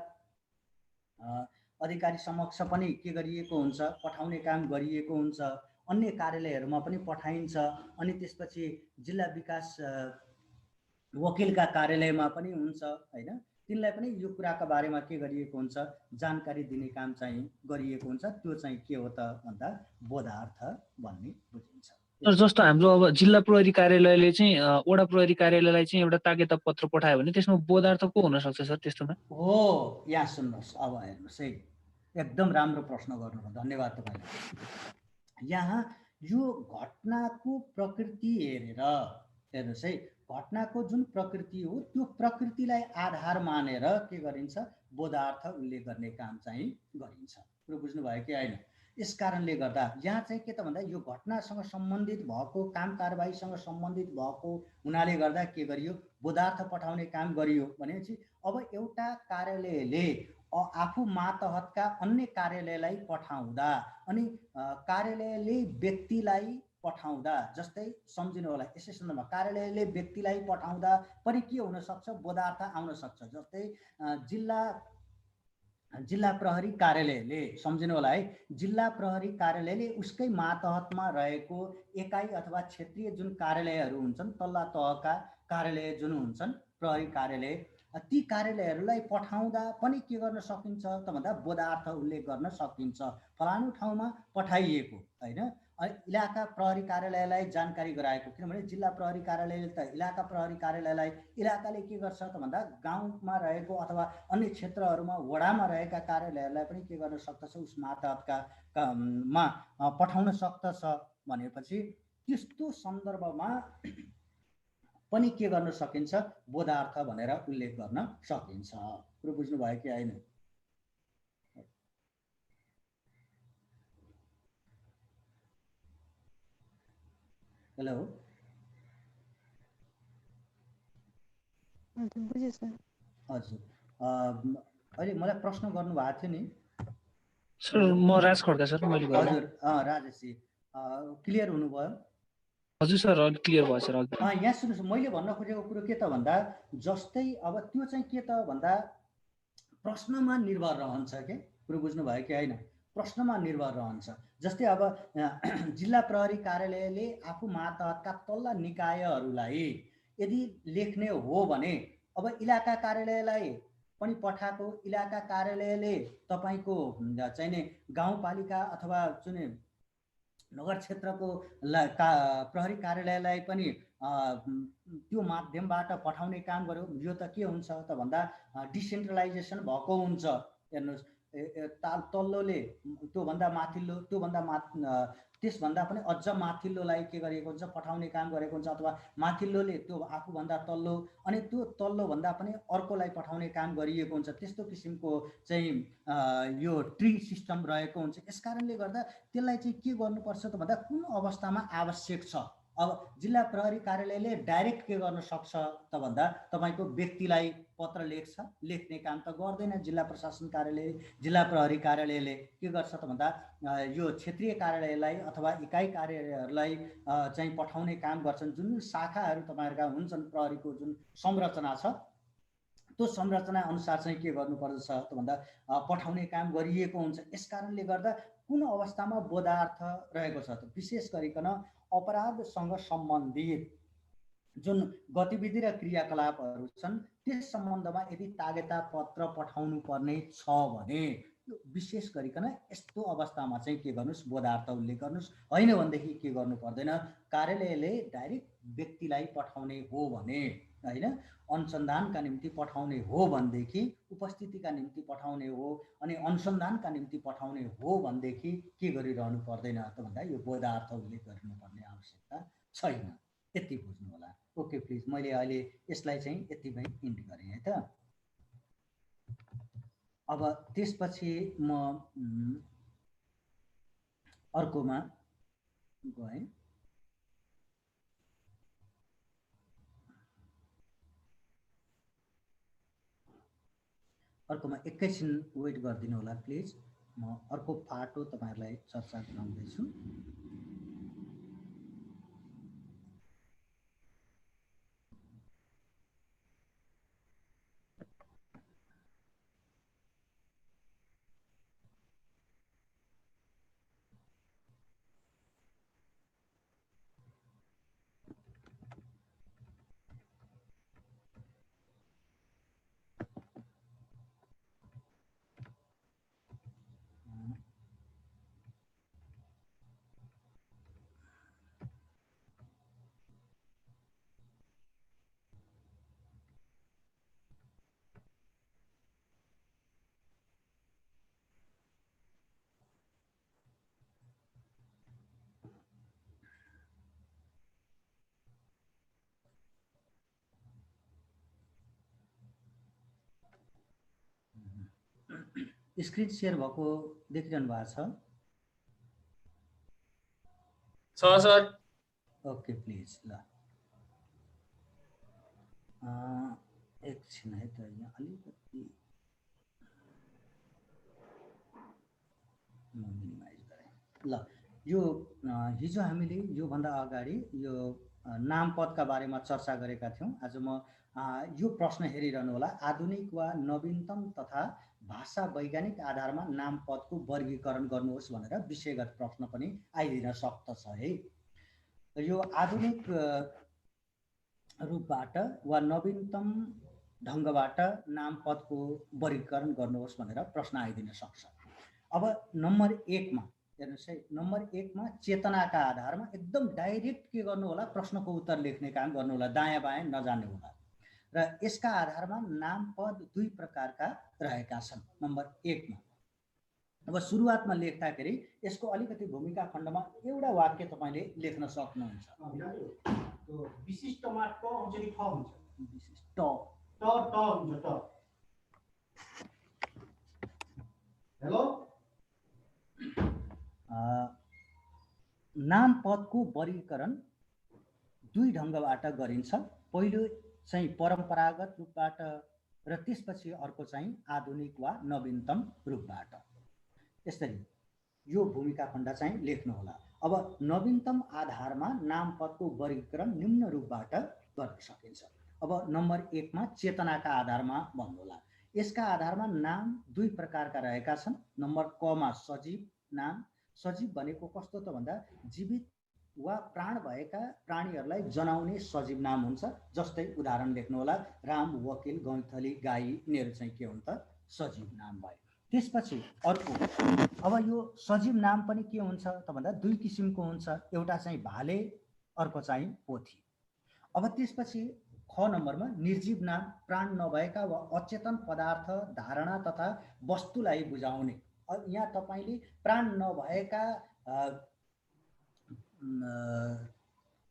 अधिकारी समक्ष पनि के गरिएको हुन्छ, पठाउने काम गरिएको हुन्छ, अन्य कार्यालयहरूमा पनि पठाइन्छ। अनि त्यसपछि जिल्ला विकास वकिलका कार्यालयमा पनि हुन्छ हैन। तिनलाई पनि यो कुराका बारेमा के गरिएको हुन्छ, जानकारी दिने काम चाहिँ गरिएको हुन्छ। त्यो चाहिँ के हो त भन्दा बोधार्थ भन्ने बुझिन्छ। सर जस्तो हाम्रो अब जिल्ला प्रहरी कार्यालयले चाहिँ वडा प्रहरी कार्यालयलाई चाहिँ एउटा ताकेता पत्र पठायो भने त्यसमा बोधार्थ को हुन सक्छ सर त्यस्तोमा? हो, यहाँ सुन्नुहोस्, अब हेर्नुहोस् है, एकदम राम्रो प्रश्न गर्नुभयो, धन्यवाद तपाईँलाई। यहाँ यो घटनाको प्रकृति हेरेर हेर्नुहोस् है, घटनाको जुन प्रकृति हो त्यो प्रकृतिलाई आधार मानेर के गरिन्छ, बोधार्थ उल्लेख गर्ने काम चाहिँ गरिन्छ। कुरो बुझ्नुभयो कि होइन? यस कारणले गर्दा यहाँ चाहिँ के त भन्दा यो घटनासँग सम्बन्धित भएको, काम कारबाहीसँग सम्बन्धित भएको हुनाले गर्दा के गरियो, बोधार्थ पठाउने काम गरियो भनेपछि अब एउटा कार्यालयले आफू मातहतका अन्य कार्यालयलाई पठाउँदा अनि कार्यालयले व्यक्तिलाई पठाउँदा, जस्तै सम्झिनु होला यसै सन्दर्भमा कार्यालयले व्यक्तिलाई पठाउँदा पनि के हुन सक्छ, बोधार्थ आउन सक्छ। जस्तै जिल्ला प्रहरी कार्यालयले, सम्झिनु होला है, जिल्ला प्रहरी कार्यालयले उसकै मातहतमा रहेको एकाइ अथवा क्षेत्रीय जुन कार्यालयहरू हुन्छन्, तल्ला तहका कार्यालय जुन हुन्छन् प्रहरी कार्यालय, ती कार्यालयहरूलाई पठाउँदा पनि के गर्न सकिन्छ त भन्दा बोधार्थ उल्लेख गर्न सकिन्छ। फलानु ठाउँमा पठाइएको हैन, इलाका प्रहरी कार्यालयलाई जानकारी गराएको। किनभने जिल्ला प्रहरी कार्यालयले त इलाका प्रहरी कार्यालयलाई, इलाकाले के गर्छ त भन्दा गाउँमा रहेको अथवा अन्य क्षेत्रहरूमा वडामा रहेका कार्यालयहरूलाई पनि के गर्न सक्दछ, उस मातहतका मा पठाउन सक्दछ। भनेपछि त्यस्तो सन्दर्भमा पनि के गर्न सकिन्छ, बोधार्थ भनेर उल्लेख गर्न सकिन्छ। कुरो बुझ्नुभयो कि होइन? हेलो, बुझेँ सर। हजुर, अहिले मलाई प्रश्न गर्नुभएको थियो नि सर? म राज खड्का सर, मैले गरेँ। हजुर, राजेशजी क्लियर हुनुभयो? हजुर सर, अलि क्लियर भयो सर। यहाँ सुन्नुहोस्, मैले भन्न खोजेको कुरो के त भन्दा जस्तै अब त्यो चाहिँ के त भन्दा प्रश्नमा निर्भर रहन्छ के। कुरो बुझ्नुभयो कि होइन? प्रश्नमा निर्भर रहन्छ। जस्तै अब जिल्ला प्रहरी कार्यालयले आफू मातहतका तल्ला निकायहरूलाई यदि लेख्ने हो भने अब इलाका कार्यालयलाई पनि पठाएको, इलाका कार्यालयले तपाईँको चाहिँ नि गाउँपालिका अथवा जुन नगर क्षेत्रको प्रहरी कार्यालयलाई पनि त्यो माध्यमबाट पठाउने काम गर्यो। यो त के हुन्छ त भन्दा डिसेन्ट्रलाइजेसन भएको हुन्छ। हेर्नुहोस्, तल्लोले त्योभन्दा माथिल्लो, त्योभन्दा त्यसभन्दा पनि अझ माथिल्लोलाई के गरेको हुन्छ, पठाउने काम गरेको हुन्छ। अथवा माथिल्लोले त्यो आफूभन्दा तल्लो अनि त्यो तल्लोभन्दा पनि अर्कोलाई पठाउने काम गरिएको हुन्छ। त्यस्तो किसिमको चाहिँ यो ट्री सिस्टम रहेको हुन्छ। यस कारणले गर्दा त्यसलाई चाहिँ के गर्नुपर्छ त भन्दा कुन अवस्थामा आवश्यक छ। अब जिल्ला प्रहरी कार्यालयले डाइरेक्ट के गर्न सक्छ त भन्दा तपाईँको व्यक्तिलाई पत्र लेख्ने काम त गर्दैन। जिल्ला प्रशासन कार्यालय, जिल्ला प्रहरी कार्यालयले के गर्छ त भन्दा यो क्षेत्रीय कार्यालयलाई अथवा इकाइ कार्यालयहरूलाई चाहिँ पठाउने काम गर्छन्। जुन शाखाहरू तपाईँहरूका हुन्छन्, प्रहरीको जुन संरचना छ त्यो संरचना अनुसार चाहिँ के गर्नुपर्दछ त भन्दा पठाउने काम गरिएको हुन्छ। यस कारणले गर्दा कुन अवस्थामा बोधार्थ रहेको छ त, विशेष गरिकन अपराधसँग सम्बन्धित जुन गतिविधि र क्रियाकलापहरू छन् त्यस सम्बन्धमा यदि तागेता पत्र पठाउनु पर्ने छ भने विशेष गरिकन यस्तो अवस्थामा चाहिँ के गर्नुस्, बोधार्थ उल्लेख गर्नुस्। होइन भनेदेखि के गर्नु पर्दैन, कार्यालयले डाइरेक्ट व्यक्तिलाई पठाउने हो भने होइन, अनुसन्धानका निम्ति पठाउने हो भनेदेखि, उपस्थितिका निम्ति पठाउने हो अनि अनुसन्धानका निम्ति पठाउने हो भनेदेखि के गरिरहनु पर्दैन त भन्दा यो बोधार्थ उल्लेख गर्नुपर्ने आवश्यकता छैन। यति बुझ्नु होला। ओके प्लिज, मैले अहिले यसलाई चाहिँ यतिमै इन्ड गरेँ है त। अब त्यसपछि म अर्कोमा गएँ। अर्कोमा एकैछिन वेट गरिदिनु होला प्लिज। म अर्को पाटो तपाईँहरूलाई चर्चा गराउँदैछु। स्क्रिन सेयर भएको देखिरहनु भएको छ? सर ओके प्लिज ल एकछिन है त यहाँ अलिकति मिनिमाइज गरेँ ल। यो हिजो हामीले योभन्दा अगाडि यो नाम पदका बारेमा चर्चा गरेका थियौँ। आज म यो प्रश्न हेरिरहनु होला, आधुनिक वा नवीनतम तथा भाषा वैज्ञानिक आधारमा नाम पदको वर्गीकरण गर्नुहोस् भनेर विषयगत प्रश्न पनि आइदिन सक्दछ है। यो आधुनिक रूपबाट वा नवीनतम ढङ्गबाट नाम पदको वर्गीकरण गर्नुहोस् भनेर प्रश्न आइदिन सक्छ। अब नम्बर 1 मा हेर्नुहोस् है, नम्बर 1 मा चेतनाका आधारमा एकदम डाइरेक्ट के गर्नु होला, प्रश्नको उत्तर लेख्ने काम गर्नु होला, दायाँ बायाँ नजाने होला। र यसका आधारमा नाम पद 2 प्रकारका रहेका छन् नम्बर 1 मा। अब सुरुवातमा लेख्दाखेरि यसको अलिकति भूमिका खण्डमा एउटा वाक्य तपाईले लेख्न सक्नुहुन्छ। विशिष्टमा ट आउँछ कि ठ हुन्छ? विशिष्ट ट हुन्छ ट। हेलो नाम पदको वर्गीकरण 2 ढङ्गबाट गरिन्छ। पहिलो चाहिँ परम्परागत रूपबाट र त्यसपछि अर्को चाहिँ आधुनिक वा नवीनतम रूपबाट। यसरी यो भूमिका खण्ड चाहिँ लेख्नु होला। अब नवीनतम आधारमा नाम पदको वर्गीकरण निम्न रूपबाट गर्न सकिन्छ। अब नम्बर 1 मा चेतनाका आधारमा भन्नु होला। यसका आधारमा नाम 2 प्रकारका रहेका छन्। नम्बर क मा सजीव नाम। सजीव भनेको कस्तो त भन्दा जीवित वा प्राण भएका प्राणीहरूलाई जनाउने सजीव नाम हुन्छ। जस्तै उदाहरण लेख्नु होला, राम, वकिल, गौँथली, गाई यिनीहरू चाहिँ के हुन् त सजीव नाम भयो। त्यसपछि अर्को, अब यो सजीव नाम पनि के हुन्छ त भन्दा 2 किसिमको हुन्छ, एउटा चाहिँ भाले, अर्को चाहिँ पोथी। अब त्यसपछि ख नम्बरमा निर्जीव नाम, प्राण नभएका वा अचेतन पदार्थ, धारणा तथा वस्तुलाई बुझाउने। यहाँ तपाईले प्राण नभएका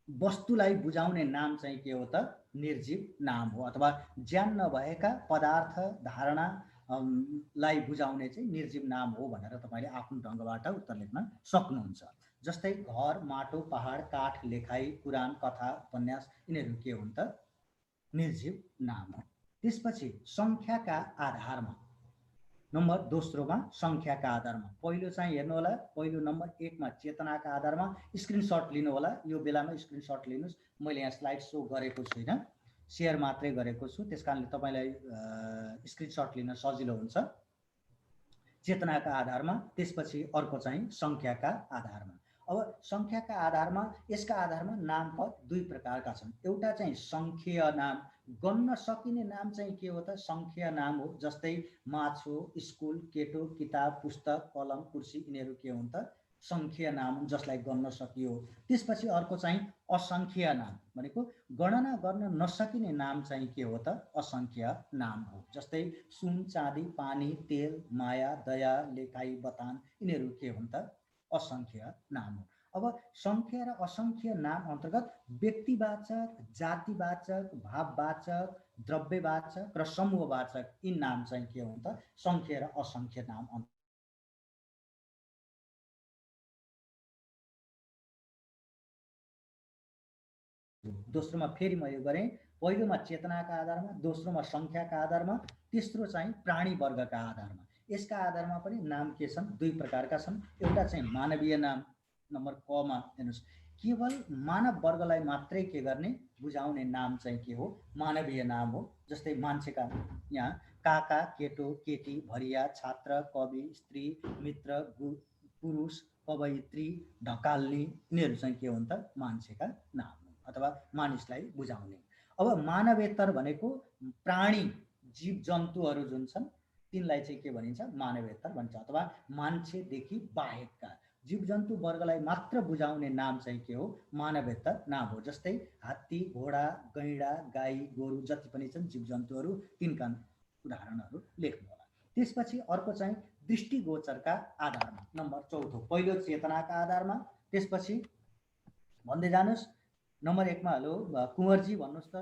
वस्तुलाई बुझाउने नाम चाहिँ के हो त निर्जीव नाम हो, अथवा ज्ञान नभएका पदार्थ धारणा लाई बुझाउने चाहिँ निर्जीव नाम हो भनेर तपाईले आफ्नो ढङ्गबाट उत्तर लेख्न सक्नुहुन्छ। जस्तै घर, माटो, पहाड, काठ, लेखाई, कुरान, कथा, उपन्यास यिनीहरू के हुन् त निर्जीव नाम हो। त्यसपछि संख्याका आधारमा नम्बर दोस्रोमा संख्याका आधारमा पहिलो चाहिँ हेर्नु होला, पहिलो नम्बर 1 मा चेतनाका आधारमा स्क्रिनशट लिनु होला। यो बेलामा स्क्रिनशट लिनुस्। मैले यहाँ स्लाइड शो गरेको छुइनँ, शेयर मात्रै गरेको छु, त्यसकारणले तपाईलाई स्क्रिनशट लिन सजिलो हुन्छ। चेतनाका आधारमा, त्यसपछि अर्को चाहिँ संख्याका आधारमा। अब संख्याका आधारमा यसका आधारमा नाम पद 2 प्रकारका छन्। एउटा चाहिँ संख्यीय नाम, गन्न सकिने नाम चाहिँ के हो त संख्यीय नाम हो। जस्तै माछो, स्कुल, केटो, किताब, पुस्तक, कलम, कुर्सी यिनीहरू के हुन् त संख्यीय नाम जसलाई गन्न सकियो। त्यसपछि अर्को चाहिँ असंख्यीय नाम भनेको गणना गर्न नसकिने नाम चाहिँ के हो त असंख्यीय नाम हो। जस्तै सुन, चाँदी, पानी, तेल, माया, दया, लेखाई, बतान यिनीहरू के हुन् त असंख्यीय नाम हो। अब संख्या र असंख्यीय नाम अन्तर्गत व्यक्तिवाचक, जातिवाचक, भाववाचक, द्रव्यवाचक र समूहवाचक यी नाम चाहिँ के हुन् त संख्या र असंख्य नाम। दोस्रोमा फेरि मैले गरेँ, पहिलोमा चेतनाका आधारमा, दोस्रोमा संख्याका आधारमा, तेस्रो चाहिँ प्राणी वर्गका आधारमा। यसका आधारमा पनि नाम के छन् 2 प्रकारका छन्। एउटा चाहिँ मानवीय नाम, नम्बर क मा हेर्नुस्, केवल मानव वर्गलाई मात्रै के गर्ने बुझाउने नाम चाहिँ के हो मानवीय नाम हो। जस्तै मान्छेका यहाँ काका, केटो, केटी, भरिया, छात्र, कवि, स्त्री, मित्र, पुरुष, कवयित्री, ढकाल्ने यिनीहरू चाहिँ के हुन् त मान्छेका नाम अथवा मानिसलाई बुझाउने। अब मानवेतर भनेको प्राणी जीव जन्तुहरू जुन छन् तिनलाई चाहिँ के भनिन्छ मानवेतर भन्छ, अथवा मान्छेदेखि बाहेकका जीव जन्तु वर्गलाई मात्र बुझाउने नाम चाहिँ के हो मानवेतर नाम हो। जस्तै हात्ती, घोडा, गैंडा, गाई, गोरु जति पनि छन् जीव जन्तुहरू तिनका उदाहरणहरू लेख्नु होला। त्यसपछि अर्को चाहिँ दृष्टिगोचरका आधारमा, नम्बर 4 पहिलो चेतनाका आधारमा, त्यसपछि भन्दै जानुस्। नम्बर 1 मा हेलो कुँवरजी भन्नुस् त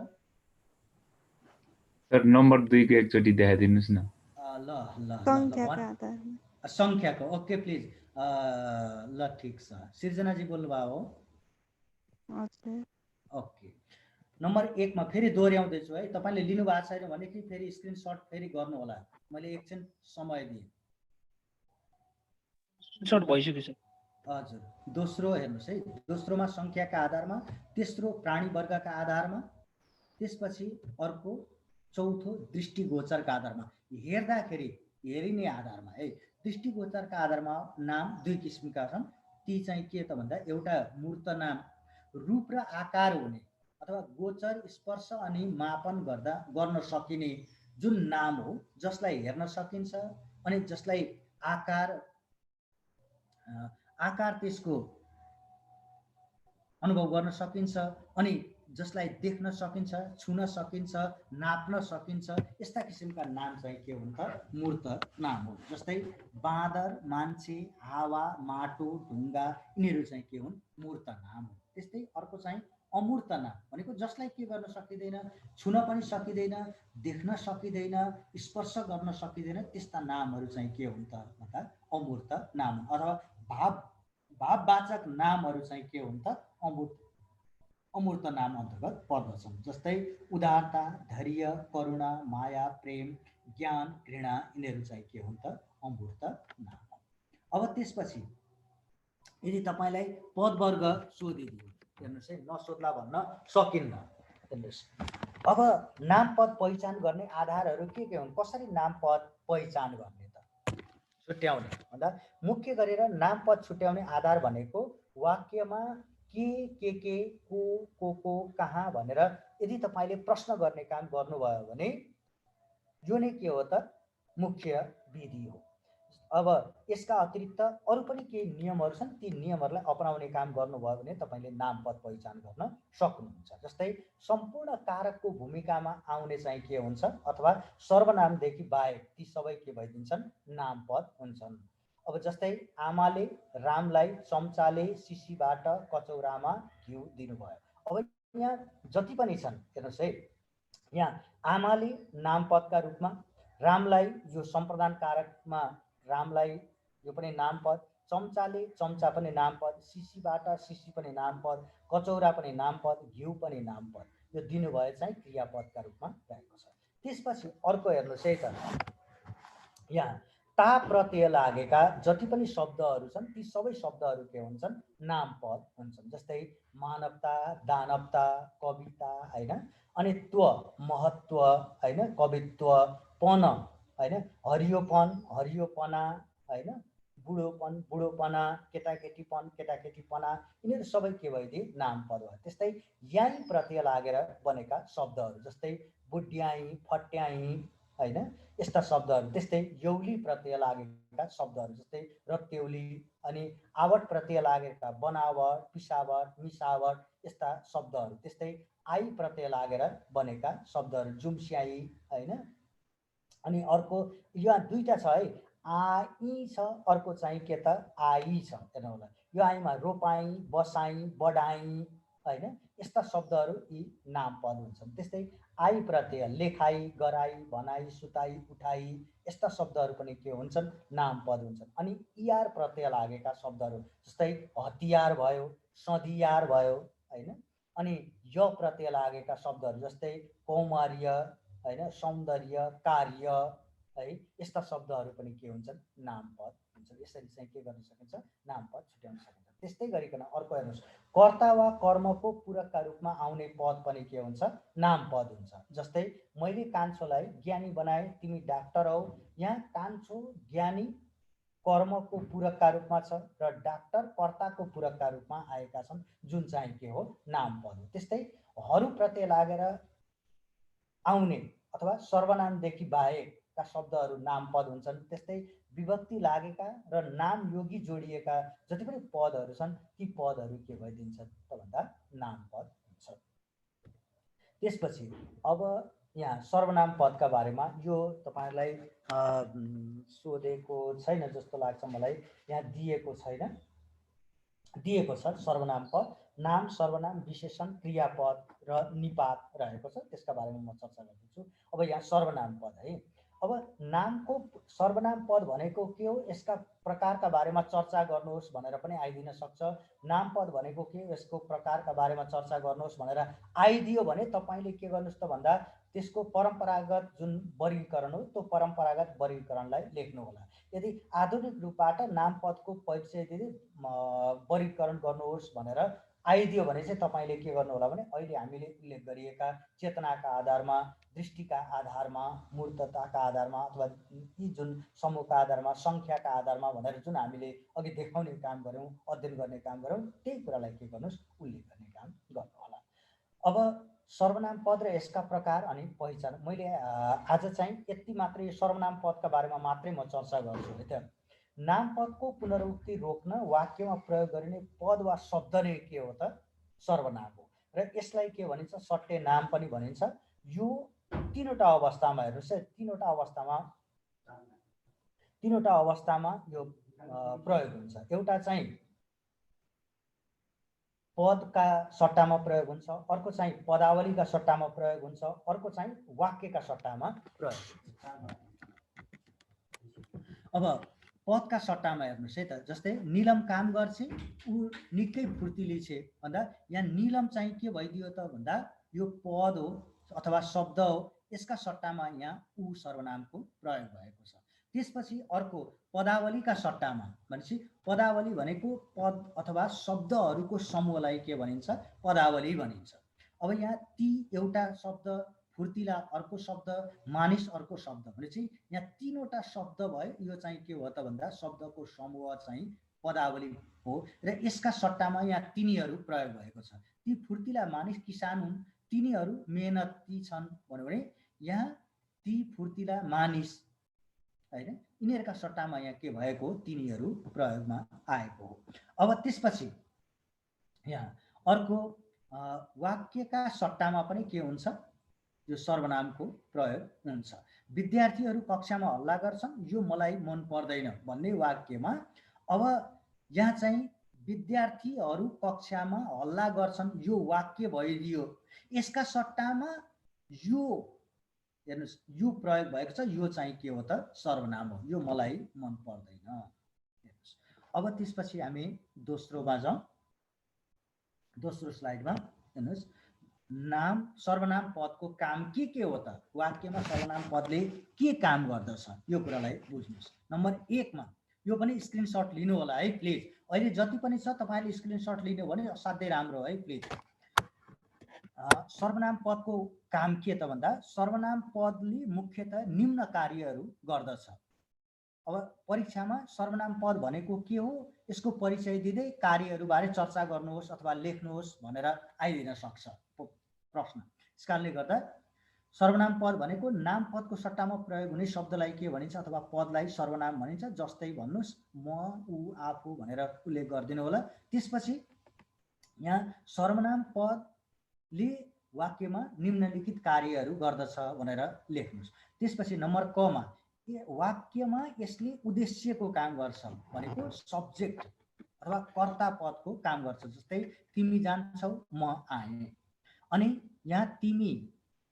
सर। नम्बर 2 को एकचोटी देखाइदिनुस् न। ल ल ल सङ्ख्याका आधारमा सङ्ख्याको ओके प्लिज ल ठिक छ सिर्जनाजी बोल्नुभयो हो हजुर ओके नम्बर 1 मा फेरि दोहोऱ्याउँदैछु है तपाईँले लिनु भएको छैन भने कि फेरि स्क्रिनसट फेरि गर्नु होला मैले एकछिन समय दिएँ स्क्रिनसट भइसक्यो सर हजुर दोस्रो हेर्नुहोस् है दोस्रोमा सङ्ख्याका आधारमा तेस्रो प्राणी वर्गका आधारमा त्यसपछि अर्को चौथो दृष्टिगोचरका आधारमा हेर्दाखेरि हेरिने आधारमा है दृष्टिगोचरका आधारमा नाम दुई किसिमका छन् ती चाहिँ के त भन्दा एउटा मूर्त नाम रूप र आकार हुने अथवा गोचर स्पर्श अनि मापन गर्दा गर्न सकिने जुन नाम हो जसलाई हेर्न सकिन्छ अनि जसलाई आकार त्यसको अनुभव गर्न सकिन्छ अनि जसलाई देख्न सकिन्छ छुन सकिन्छ नाप्न सकिन्छ यस्ता किसिमका नाम चाहिँ के हुन् त मूर्त नाम हो जस्तै बाँदर मान्छे हावा माटो ढुङ्गा यिनीहरू चाहिँ के हुन् मूर्त नाम हो त्यस्तै अर्को चाहिँ अमूर्त नाम भनेको जसलाई के गर्न सकिँदैन छुन पनि सकिँदैन देख्न सकिँदैन स्पर्श गर्न सकिँदैन त्यस्ता नामहरू चाहिँ के हुन् त भन्दा अमूर्त नाम अथवा भाववाचक नामहरू चाहिँ के हुन् त अमूर्त नाम अन्तर्गत पर्दछन् जस्तै उदारता धैर्य करुणा माया प्रेम ज्ञान घृणा यिनीहरू चाहिँ के हुन् त अमूर्त नाम अब त्यसपछि यदि तपाईलाई पदवर्ग सोधिदियो हेर्नुहोस् है नसोध्ला भन्न सकिन्न हेर्नुहोस् अब नाम पद पहिचान गर्ने आधारहरू के हुन् कसरी नाम पद पहिचान गर्ने त छुट्याउने भन्दा मुख्य गरेर नाम पद छुट्याउने आधार भनेको वाक्यमा के को कहाँ भनेर यदि तपाईले प्रश्न गर्ने काम गर्नुभयो भने यो नै के हो त मुख्य विधि हो अब यसका अतिरिक्त अरू पनि केही नियमहरू छन् ती नियमहरूलाई अपनाउने काम गर्नुभयो भने तपाईले नाम पद पहिचान गर्न सक्नुहुन्छ जस्तै सम्पूर्ण कारकको भूमिकामा आउने चाहिँ के हुन्छ अथवा सर्वनामदेखि बाहेक ती सबै के भइदिन्छन् नाम पद हुन्छन् अब जस्तै आमाले रामलाई चम्चाले शिशीबाट कचौरामा घिउ दिनुभयो अब यहाँ जति पनि छन् हेर्नुहोस् है यहाँ आमाले नामपदका रूपमा रामलाई यो सम्प्रदान कारकमा रामलाई यो पनि नामपद चम्चाले चम्चा पनि नामपद शिशीबाट शिशी पनि नामपद कचौरा पनि नामपद घिउ पनि नामपद यो दिनुभयो चाहिँ क्रियापदका रूपमा रहेको छ त्यसपछि अर्को हेर्नुहोस् है त यहाँ ता प्रत्यय लागेका जति पनि शब्दहरू छन् ती सबै शब्दहरू के हुन्छन् नामपद हुन्छन् जस्तै मानवता दानवता कविता हैन अनि त्व महत्व हैन कवित्व पन हैन हरियोपन हरियोपना हैन बुढोपना केटाकेटीपन केटाकेटीपना यिनीहरू सबै के भइदिए नामपद हो त्यस्तै याई प्रत्यय लागेर बनेका शब्दहरू जस्तै बुढ्याई फट्याई हैन यस्ता शब्दहरू त्यस्तै यौली प्रत्यय लागेका शब्दहरू जस्तै रत्यौली अनि आवट प्रत्यय लागेका बनावट पिसावट मिसावट यस्ता शब्दहरू त्यस्तै आई प्रत्यय लागेर बनेका शब्दहरू जुम्स्याई हैन अनि अर्को यहाँ दुईटा छ है आई छ अर्को चाहिँ के त आई छ हेर्नु होला यो आईमा रोपाई बसाई बढाई हैन यस्ता शब्दहरू यी नामपद हुन्छन् त्यस्तै आई प्रत्यय लेखाई गराई भनाई सुताई उठाई यस्ता शब्दहरू पनि के हुन्छन् नामपद हुन्छन् अनि इआर प्रत्यय लागेका शब्दहरू जस्तै हतियार भयो सधियार भयो हैन अनि य प्रत्यय लागेका शब्दहरू जस्तै कौमार्य हैन सौन्दर्य कार्य है यस्ता शब्दहरू पनि के हुन्छन् नामपद हुन्छन् यसरी चाहिँ के गर्न सकिन्छ नामपद छुट्याउन सकिन्छ त्यस्तै गरिकन अर्को हेर्नुहोस् कर्ता वा कर्मको पूरकका रूपमा आउने पद पनि के हुन्छ नामपद हुन्छ जस्तै मैले कान्छोलाई ज्ञानी बनाए तिमी डाक्टर हौ यहाँ कान्छो ज्ञानी कर्मको पूरकका रूपमा छ र डाक्टर कर्ताको पूरकका रूपमा आएका छन् जुन चाहिँ के हो नामपद हो त्यस्तै हरू प्रत्यय लागेर आउने अथवा सर्वनामदेखि बाहेकका शब्दहरू नामपद हुन्छन् त्यस्तै विभक्ति लागेका र नाम योगी जोडिएका जति पनि पदहरू छन् ती पदहरू के भइदिन्छन् त भन्दा नामपद हुन्छ त्यसपछि अब यहाँ सर्वनाम पदका बारेमा यो तपाईहरुलाई सोधेको छैन जस्तो लाग्छ मलाई यहाँ दिएको छैन दिएको छ सर्वनाम पद नाम सर्वनाम विशेषण क्रियापद र निपात रहेको छ त्यसका बारेमा म चर्चा गर्दैछु अब यहाँ सर्वनाम पद है अब नामको सर्वनाम पद भनेको के हो, यसका प्रकारका बारेमा चर्चा गर्नुहोस् भनेर पनि आइदिन सक्छ। नाम पद भनेको के हो, यसको प्रकारका बारेमा चर्चा गर्नुहोस् भनेर आइदियो भने तपाईँले के गर्नुहोस् त भन्दा त्यसको परम्परागत जुन वर्गीकरण हो त्यो परम्परागत वर्गीकरणलाई लेख्नु होला। यदि आधुनिक रूपबाट नाम पदको परिचय दिँदै वर्गीकरण गर्नुहोस् भनेर आइदियो भने चाहिँ तपाईँले के गर्नु होला भने अहिले हामीले उल्लेख गरिएका चेतनाका आधारमा, दृष्टिका आधारमा, मूर्तताका आधारमा अथवा यी जुन समूहका आधारमा, सङ्ख्याका आधारमा भनेर जुन हामीले अघि देखाउने काम गऱ्यौँ, अध्ययन गर्ने काम गऱ्यौँ, त्यही कुरालाई के गर्नुहोस् उल्लेख गर्ने काम गर्नुहोला। अब सर्वनाम पद र यसका प्रकार अनि पहिचान, मैले आज चाहिँ यति मात्रै सर्वनाम पदका बारेमा मात्रै म चर्चा गर्छु है त। नाम पदको पुनरुक्ति रोक्न वाक्यमा प्रयोग गरिने पद वा शब्द नै के हो त सर्वनाम हो र यसलाई के भनिन्छ सट्टे नाम पनि भनिन्छ। यो तीनवटा अवस्थामा हेर्नुहोस् है, तीनवटा अवस्थामा यो प्रयोग हुन्छ। एउटा चाहिँ पदका सट्टामा प्रयोग हुन्छ, अर्को चाहिँ पदावलीका सट्टामा प्रयोग हुन्छ, अर्को चाहिँ वाक्यका सट्टामा प्रयोग हुन्छ। अब पदका सट्टामा हेर्नुहोस् है त, जस्तै निलम काम गर्छ ऊ निकै फुर्तिली छे भन्दा यहाँ निलम चाहिँ के भइदियो त भन्दा यो पद हो अथवा शब्द हो, यसका सट्टामा यहाँ ऊ सर्वनामको प्रयोग भएको छ। त्यसपछि अर्को पदावलीका सट्टामा भनेपछि पदावली भनेको पद अथवा शब्दहरूको समूहलाई के भनिन्छ पदावली भनिन्छ। अब यहाँ ती एउटा शब्द, फुर्तिला अर्को शब्द, मानिस अर्को शब्द भनेपछि यहाँ तीनवटा शब्द भयो, यो चाहिँ के हो त भन्दा शब्दको समूह चाहिँ पदावली हो र यसका सट्टामा यहाँ तिनीहरू प्रयोग भएको छ। ती फुर्तिला मानिस किसान हुन्, तिनीहरू मेहनती छन् भन्यो भने यहाँ ती फुर्तिला मानिस हैन, यिनीहरूका सट्टामा यहाँ के भएको तिनीहरू प्रयोगमा आएको हो। अब त्यसपछि यहाँ अर्को वाक्यका सट्टामा पनि के हुन्छ यो सर्वनामको प्रयोग हुन्छ। विद्यार्थीहरू कक्षामा हल्ला गर्छन्, यो मलाई मन पर्दैन भन्ने वाक्यमा अब यहाँ चाहिँ विद्यार्थीहरू कक्षामा हल्ला गर्छन् यो वाक्य भइदियो, यसका सट्टामा यो हेर्नुहोस् यो प्रयोग भएको छ, यो चाहिँ के हो त सर्वनाम हो, यो मलाई मन पर्दैन। हेर्नुहोस् अब त्यसपछि हामी दोस्रोमा जाउँ। दोस्रो स्लाइडमा हेर्नुहोस् नाम सर्वनाम पदको काम के हो त, वाक्यमा सर्वनाम पदले के काम गर्दछ यो कुरालाई बुझ्नुहोस्। नम्बर 1 मा यो पनि स्क्रिनशट लिनु होला है प्लिज, अहिले जति पनि छ तपाईले स्क्रिनशट लिनु भने असाध्यै राम्रो है प्लिज। सर्वनाम पदको काम के त भन्दा सर्वनाम पदले मुख्यतः निम्न कार्यहरू गर्दछ। अब परीक्षामा सर्वनाम पद भनेको के हो यसको परिचय दिँदै कार्यहरूबारे चर्चा गर्नुहोस् अथवा लेख्नुहोस् भनेर आइदिन सक्छ प्रश्न। यस कारणले गर्दा सर्वनाम पद भनेको नाम पदको सट्टामा प्रयोग हुने शब्दलाई के भनिन्छ अथवा पदलाई सर्वनाम भनिन्छ। जस्तै भन्नुहोस् म, ऊ, आफू भनेर उल्लेख गरिदिनु होला। त्यसपछि यहाँ सर्वनाम पदले वाक्यमा निम्नलिखित कार्यहरू गर्दछ भनेर लेख्नुहोस्। त्यसपछि नम्बर क मा वाक्यमा यसले उद्देश्यको काम गर्छ भनेको सब्जेक्ट अथवा कर्ता पदको काम गर्छ। जस्तै तिमी जान्छौ म आएँ, अनि यहाँ तिमी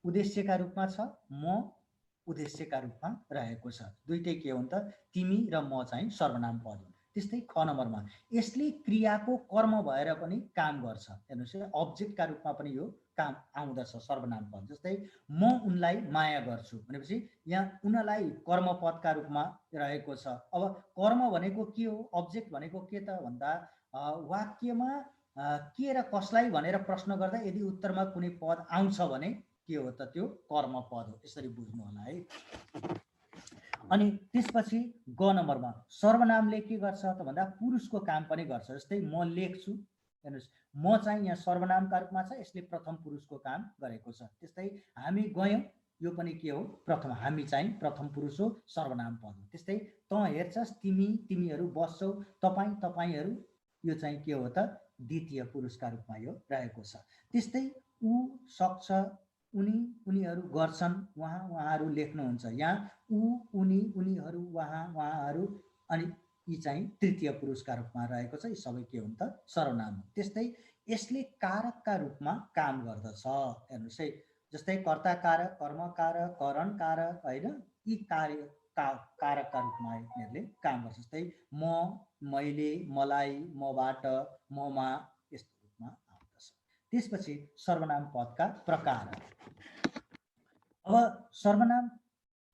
उद्देश्यका रूपमा छ, म उद्देश्यका रूपमा रहेको छ। दुईटै के हो त तिमी र म चाहिँ सर्वनाम पद हो। त्यस्तै ख नम्बरमा यसले क्रियाको कर्म भएर पनि काम गर्छ। हेर्नुहोस् अब्जेक्टका रूपमा पनि यो काम आउँदछ सर्वनाम पद। जस्तै म उनलाई माया गर्छु भनेपछि यहाँ उनलाई कर्म पदका रूपमा रहेको छ। अब कर्म भनेको के हो, अब्जेक्ट भनेको के त भन्दा वाक्यमा के र कसलाई भनेर प्रश्न गर्दा यदि उत्तरमा कुनै पद आउँछ भने के हो त त्यो कर्म पद हो। यसरी बुझ्नु होला है। अनि त्यसपछि ग नम्बरमा सर्वनामले के गर्छ त भन्दा पुरुषको काम पनि गर्छ। जस्तै म लेख्छु, हेर्नुहोस् म चाहिँ यहाँ सर्वनामका रूपमा छ, यसले प्रथम पुरुषको काम गरेको छ। त्यस्तै हामी गयौँ, यो पनि के हो प्रथम, हामी चाहिँ प्रथम पुरुष हो, सर्वनाम पद हो। त्यस्तै त हेर्छस्, तिमी, तिमीहरू बस्छौ, तपाईँ, तपाईँहरू, यो चाहिँ के हो त द्वितीय पुरुषका रूपमा यो रहेको छ। त्यस्तै ऊ सक्छ, उनी, उनीहरू गर्छन्, उहाँ, उहाँहरू लेख्नुहुन्छ। यहाँ ऊ, उनी, उनीहरू, उहाँ, उहाँहरू अनि यी चाहिँ तृतीय पुरुषका रूपमा रहेको छ। यी सबै के हुन् त सर्वनाम हो। त्यस्तै यसले कारकका रूपमा काम गर्दछ। हेर्नुहोस् है, जस्तै कर्ता कारक, कर्म कारक, करण कारक हैन, यी कारकका रूपमा यिनीहरूले काम गर्छ। जस्तै म, मैले, मलाई, मबाट, ममा यस्तो रूपमा आउँदछ। त्यसपछि सर्वनाम पदका प्रकारहरू। अब सर्वनाम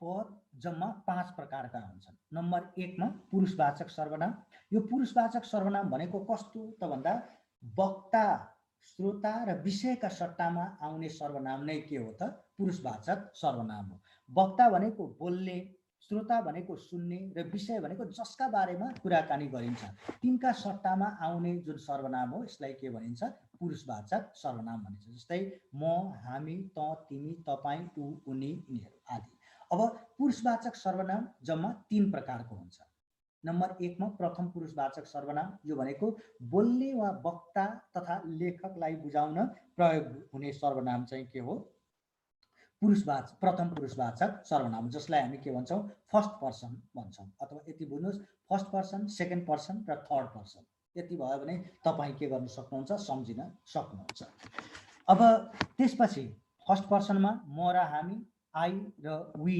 पद जम्मा 5 प्रकारका हुन्छन्। नम्बर 1 मा पुरुषवाचक सर्वनाम। यो पुरुषवाचक सर्वनाम भनेको कस्तो त भन्दा वक्ता, श्रोता र विषयका सट्टामा आउने सर्वनाम नै के हो त पुरुषवाचक सर्वनाम हो। वक्ता भनेको बोल्ने, श्रोता भनेको सुन्ने र विषय भनेको जसका बारेमा कुराकानी गरिन्छ तिनका सट्टामा आउने जुन सर्वनाम हो यसलाई के भनिन्छ पुरुषवाचक सर्वनाम भनिन्छ। जस्तै म, हामी, त, तिमी, तपाईँ, ऊ, उनी, यिनीहरू आदि। अब पुरुषवाचक सर्वनाम जम्मा 3 प्रकारको हुन्छ। नम्बर 1 मा प्रथम पुरुषवाचक सर्वनाम। यो भनेको बोल्ने वा वक्ता तथा लेखकलाई बुझाउन प्रयोग हुने सर्वनाम चाहिँ के हो प्रथम पुरुषवाचक सर्वनाम, जसलाई हामी के भन्छौँ फर्स्ट पर्सन भन्छौँ। अथवा यति बुझ्नुहोस् फर्स्ट पर्सन, सेकेन्ड पर्सन र थर्ड पर्सन। यति भयो भने तपाईँ के गर्न सक्नुहुन्छ सम्झिन सक्नुहुन्छ। अब त्यसपछि फर्स्ट पर्सनमा म र हामी, आई र वी,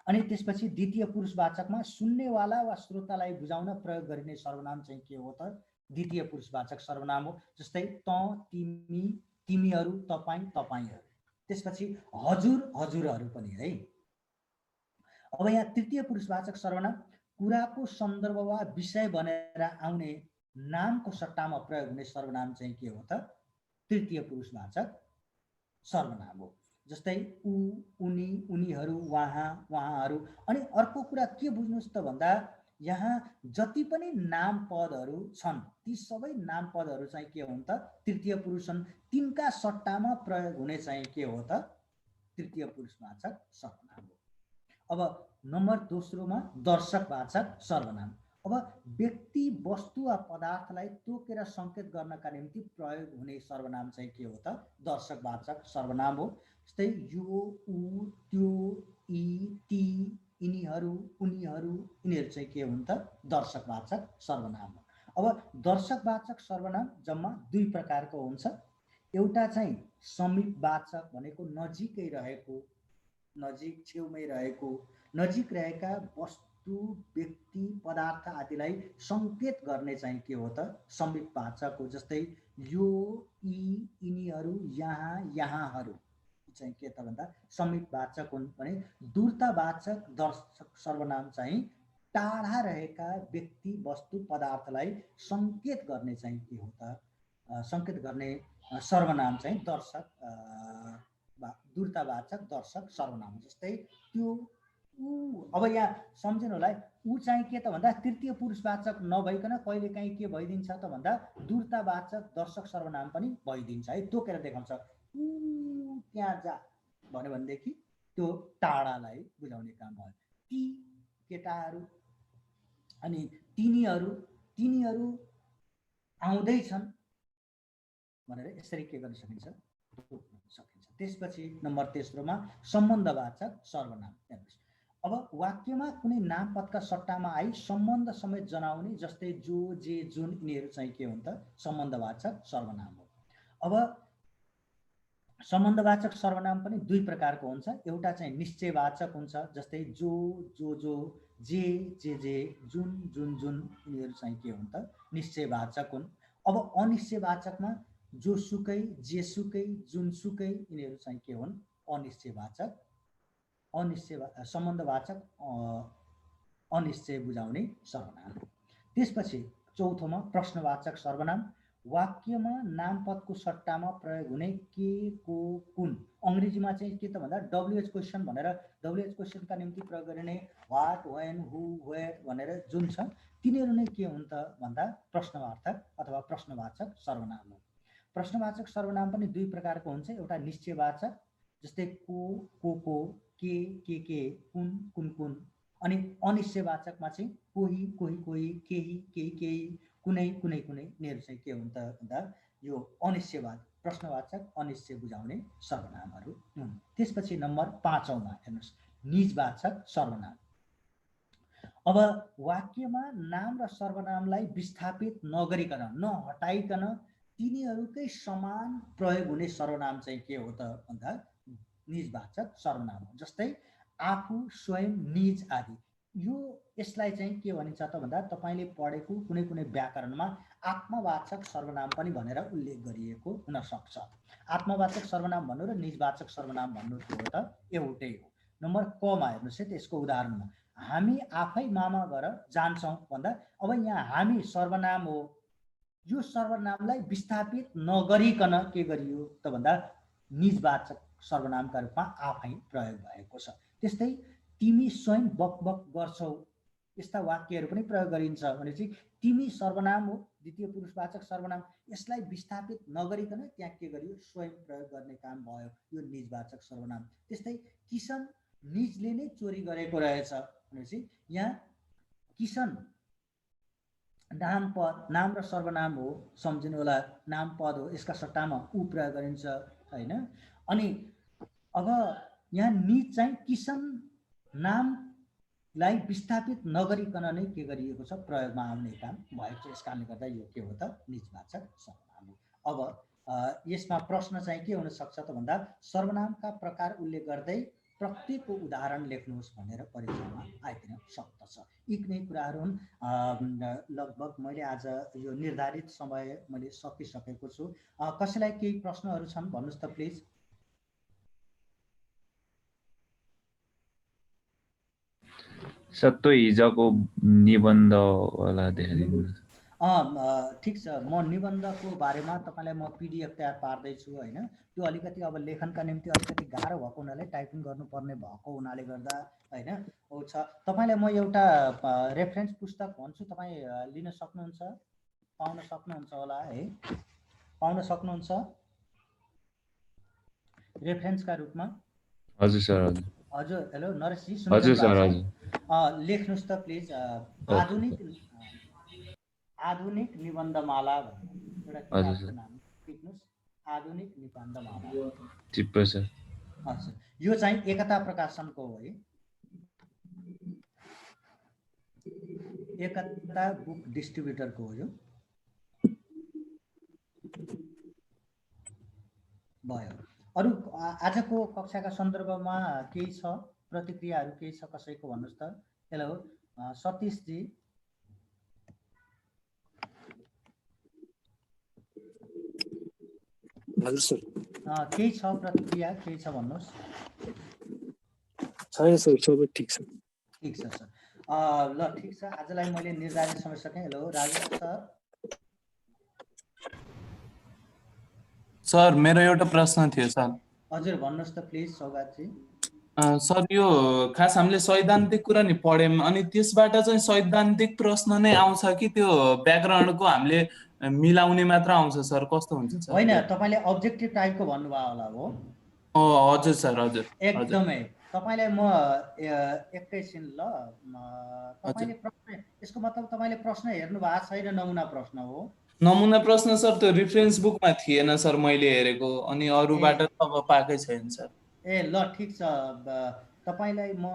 अनि त्यसपछि द्वितीय पुरुषवाचकमा सुन्नेवाला वा श्रोतालाई बुझाउन प्रयोग गरिने सर्वनाम चाहिँ के हो त द्वितीय पुरुषवाचक सर्वनाम हो। जस्तै त, तिमी, तिमीहरू, तपाईँ, तपाईँहरू। त्यसपछि हजुर, हजुरहरू पनि है। अब यहाँ तृतीय पुरुषवाचक सर्वनाम कुराको सन्दर्भ वा विषय बनेर आउने नामको सट्टामा प्रयोग हुने सर्वनाम चाहिँ के हो त तृतीय पुरुषवाचक सर्वनाम हो। जस्तै ऊ, उनी, उनीहरू, वहाँ, वहाँहरू। अनि अर्को कुरा के बुझ्नुहोस् त भन्दा यहाँ जति पनि नाम पदहरू छन् ती सबै नाम पदहरू चाहिँ के हुन् त तृतीय पुरुष छन्। तिनका सट्टामा प्रयोग हुने चाहिँ के हो त तृतीय पुरुषवाचक सर्वनाम हो। अब नम्बर दोस्रोमा दर्शकवाचक सर्वनाम। अब व्यक्ति, वस्तु वा पदार्थलाई तोकेर सङ्केत गर्नका निम्ति प्रयोग हुने सर्वनाम चाहिँ के हो त दर्शकवाचक सर्वनाम हो। जस्तै यो, ऊ, त्यो, यी, ती, यिनीहरू, उनीहरू, यिनीहरू चाहिँ के हुन् त दर्शकवाचक सर्वनाम हो। अब दर्शकवाचक सर्वनाम जम्मा 2 प्रकारको हुन्छ। एउटा चाहिँ समीपवाचक भनेको नजिकै रहेको, नजिक छेउमै रहेको, नजिक रहेका वस्तु, व्यक्ति, पदार्थ आदिलाई सङ्केत गर्ने चाहिँ के हो त समीपवाचक हो। जस्तै यो, यी, यिनीहरू, यहाँ, यहाँहरू चाहिँ के त भन्दा समीपवाचक हुन् भने दूरतावाचक दर्शक सर्वनाम चाहिँ टाढा रहेका व्यक्ति, वस्तु, पदार्थलाई सङ्केत गर्ने चाहिँ के हो त सङ्केत गर्ने सर्वनाम चाहिँ दर्शक दूरतावाचक दर्शक सर्वनाम। जस्तै त्यो, ऊ। अब यहाँ सम्झिनु होला है, ऊ चाहिँ के त भन्दा तृतीय पुरुषवाचक नभइकन कहिलेकाहीँ के भइदिन्छ त भन्दा दूरतावाचक दर्शक सर्वनाम पनि भइदिन्छ है। तोकेर देखाउँछ ऊ त्यहाँ जा भन्यो भनेदेखि त्यो टाढालाई बुझाउने काम भयो। ती केटाहरू, अनि तिनीहरू, तिनीहरू आउँदैछन् भनेर यसरी के गर्न सकिन्छ सकिन्छ। त्यसपछि नम्बर तेस्रोमा सम्बन्धवाचक सर्वनाम। अब वाक्यमा कुनै नामपदका सट्टामा आई सम्बन्ध समेत जनाउने जस्तै जो, जे, जुन, यिनीहरू चाहिँ के हुन् त सम्बन्धवाचक सर्वनाम हो। अब सम्बन्धवाचक सर्वनाम पनि 2 प्रकारको हुन्छ। एउटा चाहिँ निश्चयवाचक हुन्छ। जस्तै जो, जो, जे, जे, जुन, जुन, यिनीहरू चाहिँ के हुन् त निश्चयवाचक हुन्। अब अनिश्चयवाचकमा जोसुकै, जेसुकै, जुनसुकै यिनीहरू चाहिँ के हुन् अनिश्चयवाचक सम्बन्धवाचक अनिश्चय बुझाउने सर्वनाम। त्यसपछि चौथोमा प्रश्नवाचक सर्वनाम। वाक्यमा नामपदको सट्टामा प्रयोग हुने के, को, कुन। अङ्ग्रेजीमा चाहिँ के त भन्दा WH क्वेसन भनेर WH क्वेसनका निम्ति प्रयोग गरिने व्हाट, व्हेन, हु, वेयर भनेर जुन छ तिनीहरू नै के हुन् त भन्दा प्रश्नवाचक अथवा प्रश्नवाचक सर्वनाम हो। प्रश्नवाचक सर्वनाम पनि 2 प्रकारको हुन्छ। एउटा निश्चयवाचक जस्तै को, के, कुन, अनि अनिश्चयवाचकमा चाहिँ कोही, केही, कुनै यिनीहरू चाहिँ के हुन्छ भन्दा यो अनिश्चयवाचक प्रश्नवाचक अनिश्चय बुझाउने सर्वनामहरू हुन्। त्यसपछि नम्बर 5औँमा हेर्नुहोस् निजवाचक सर्वनाम। अब वाक्यमा नाम र सर्वनामलाई विस्थापित नगरिकन नहटाइकन तिनीहरूकै समान प्रयोग हुने सर्वनाम चाहिँ के हो त भन्दा निजवाचक सर्वनाम हो। जस्तै आफू स्वयं निज आदि यो यसलाई चाहिँ के भनिन्छ त भन्दा तपाईले पढेको कुनै कुनै व्याकरणमा आत्मवाचक सर्वनाम पनि भनेर उल्लेख गरिएको हुन सक्छ। आत्मवाचक सर्वनाम भन्नु र निजवाचक सर्वनाम भन्नु के हो त एउटै हो। नम्बर क मा हेर्नुस् है त्यसको उदाहरणमा हामी आफै मामा घर जान्छौँ भन्दा अब यहाँ हामी सर्वनाम हो, यो सर्वनामलाई विस्थापित नगरिकन के गरियो त भन्दा निजवाचक सर्वनामका रूपमा आफै प्रयोग भएको छ। त्यस्तै तिमी स्वयं बकबक गर्छौ यस्ता वाक्यहरू पनि प्रयोग गरिन्छ भनेपछि तिमी सर्वनाम हो, द्वितीय पुरुषवाचक सर्वनाम, यसलाई विस्थापित नगरिकन त्यहाँ के गरियो स्वयं प्रयोग गर्ने काम भयो, यो निजवाचक सर्वनाम। त्यस्तै किसन निजले नै चोरी गरेको रहेछ भनेपछि यहाँ किसन नाम पद, नाम र सर्वनाम हो, सम्झिनु होला नाम पद हो, यसका सट्टामा उ प्रयोग गरिन्छ हैन। अनि अब यहाँ निज चाहिँ किसन नामलाई विस्थापित नगरिकन नै के गरिएको छ प्रयोगमा आउने काम भएको छ। यस कारणले गर्दा यो के हो त निजवाचक सर्वनाम हो। अब यसमा प्रश्न चाहिँ के हुन सक्छ त भन्दा सर्वनामका प्रकार उल्लेख गर्दै प्रत्येकको उदाहरण लेख्नुहोस् भनेर परीक्षामा आइदिन सक्दछ। यी नै कुराहरू हुन्। लगभग मैले आज यो निर्धारित समय मैले सकिसकेको छु। कसैलाई केही प्रश्नहरू छन् भन्नुहोस् त प्लिज। सत्तो हिजोको निबन्ध वाला देखाइदिनुहोस्। ठिक छ, म निबन्धको बारेमा तपाईँलाई म PDF तयार पार्दैछु होइन। त्यो अलिकति अब लेखनका निम्ति अलिकति गाह्रो भएको हुनाले टाइपिङ गर्नुपर्ने भएको हुनाले गर्दा होइन हो छ। तपाईँलाई म एउटा रेफरेन्स पुस्तक भन्छु, तपाईँ लिन सक्नुहुन्छ, पाउन सक्नुहुन्छ होला है, पाउन सक्नुहुन्छ रेफरेन्सका रूपमा। हजुर सर हजुर। हजुर हेलो नरेशजी हजुर सर हजुर। लेख्नुहोस् त प्लिज आधुनिक निबन्धमाला भनेर एउटा किताबको नाम लेख्नुहोस्, आधुनिक निबन्धमाला। चिप्प सर। हजुर यो चाहिँ एकता प्रकाशनको हो है, एकता बुक डिस्ट्रिब्युटरको हो यो। भयो। अरू आजको कक्षाका सन्दर्भमा केही छ, प्रतिक्रियाहरू केही छ कसैको भन्नुहोस् त। हेलो सतीशजी। हजुर सर। केही छ प्रतिक्रिया, केही छ भन्नुहोस्। छैन सर, सबै ठिक छ। ठिक छ सर। ल ठिक छ, आजलाई मैले निर्धारित समय सकेँ। Hello Rajendra sir. सर मेरो एउटा प्रश्न थियो सर। हजुर भन्नुहोस् त प्लिज सौगातजी। सर यो खास हामीले सैद्धान्तिक कुरा नि पढ्यौँ, अनि त्यसबाट चाहिँ सैद्धान्तिक प्रश्न नै आउँछ कि त्यो व्याकरणको हामीले मिलाउने मात्र आउँछ सर, कस्तो हुन्छ सर? होइन, तपाईँले अब्जेक्टिभ टाइपको भन्नुभयो होला हो। हजुर सर हजुर। एकदमै तपाईँलाई म एकैछिन ल, तपाईँले प्रश्न, यसको मतलब तपाईँले प्रश्न हेर्नु भएको छैन, नमुना प्रश्न हो। नमुना प्रश्न सर त्यो रेफरेन्स बुकमा थिएन सर, मैले हेरेको, अनि अरूबाट अब पाएकै छैन सर। ए ल ठिक छ, तपाईँलाई म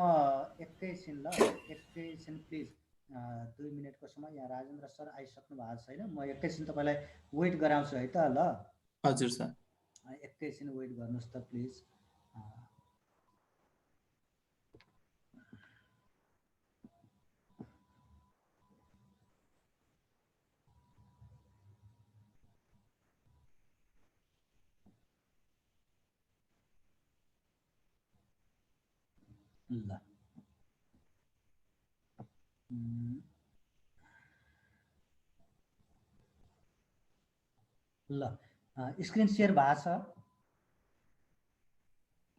एकैछिन ल, एकैछिन प्लिज 2 मिनटको समय। यहाँ राजेन्द्र सर आइसक्नु भएको छैन, म एकैछिन तपाईँलाई वेट गराउँछु है त ल। हजुर सर। एकैछिन वेट गर्नुहोस् त प्लिज। ल ल स्क्रिन सेयर भएको छ?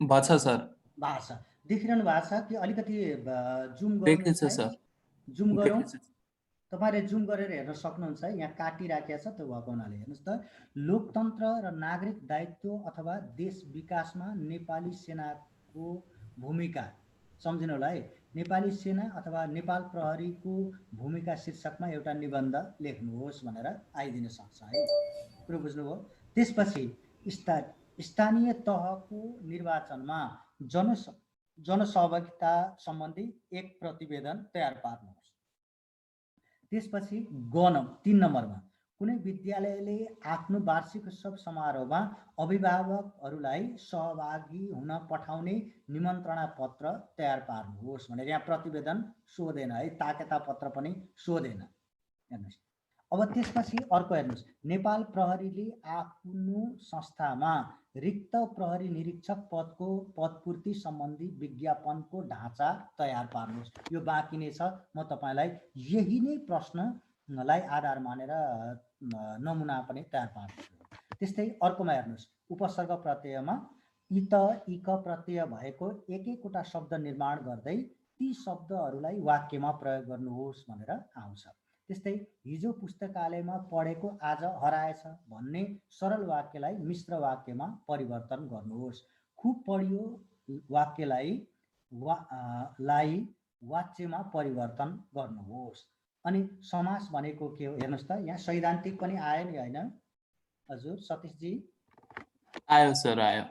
भएको छ सर। भएको छ, देखिरहनु भएको छ कि अलिकति जुम गर्नुहुन्छ सर? जुम गरौँ, तपाईँले जुम गरेर हेर्न सक्नुहुन्छ है, यहाँ काटिराखेको छ त्यो भएको हुनाले। हेर्नुहोस् त, लोकतन्त्र र नागरिक दायित्व अथवा देश विकासमा नेपाली सेनाको भूमिका, सम्झिनु होला है, नेपाली सेना अथवा नेपाल प्रहरीको भूमिका शीर्षकमा एउटा निबन्ध लेख्नुहोस् भनेर आइदिन सक्छ है, कुरो बुझ्नुभयो। त्यसपछि स्थानीय तहको निर्वाचनमा जनसहभागिता सम्बन्धी एक प्रतिवेदन तयार पार्नुहोस्। त्यसपछि ग 3 नम्बरमा कुनै विद्यालयले आफ्नो वार्षिक उत्सव समारोहमा अभिभावकहरूलाई सहभागी हुन पठाउने निमन्त्रणा पत्र तयार पार्नुहोस् भनेर यहाँ प्रतिवेदन सोधेन है, ताकेता पत्र पनि सोधेन। हेर्नुहोस् अब त्यसपछि अर्को हेर्नुहोस्, नेपाल प्रहरीले आफ्नो संस्थामा रिक्त प्रहरी निरीक्षक पदको पदपूर्ति सम्बन्धी विज्ञापनको ढाँचा तयार पार्नुहोस्। यो बाँकी नै छ, म तपाईँलाई यही नै प्रश्नलाई आधार मानेर नमुना पनि तयार पार्छु। त्यस्तै अर्कोमा हेर्नुहोस्, उपसर्ग प्रत्ययमा इत इक प्रत्यय भएको एक एकवटा शब्द निर्माण गर्दै ती शब्दहरूलाई वाक्यमा प्रयोग गर्नुहोस् भनेर आउँछ। त्यस्तै हिजो पुस्तकालयमा पढेको आज हराएछ भन्ने सरल वाक्यलाई मिश्र वाक्यमा परिवर्तन गर्नुहोस्। खुब पढियो वाक्यलाई वाच्यमा परिवर्तन गर्नुहोस्। अनि समास भनेको के हो हेर्नुहोस् त, यहाँ सैद्धान्तिक पनि आयो नि होइन हजुर सतीशजी? आयो सर, आयो।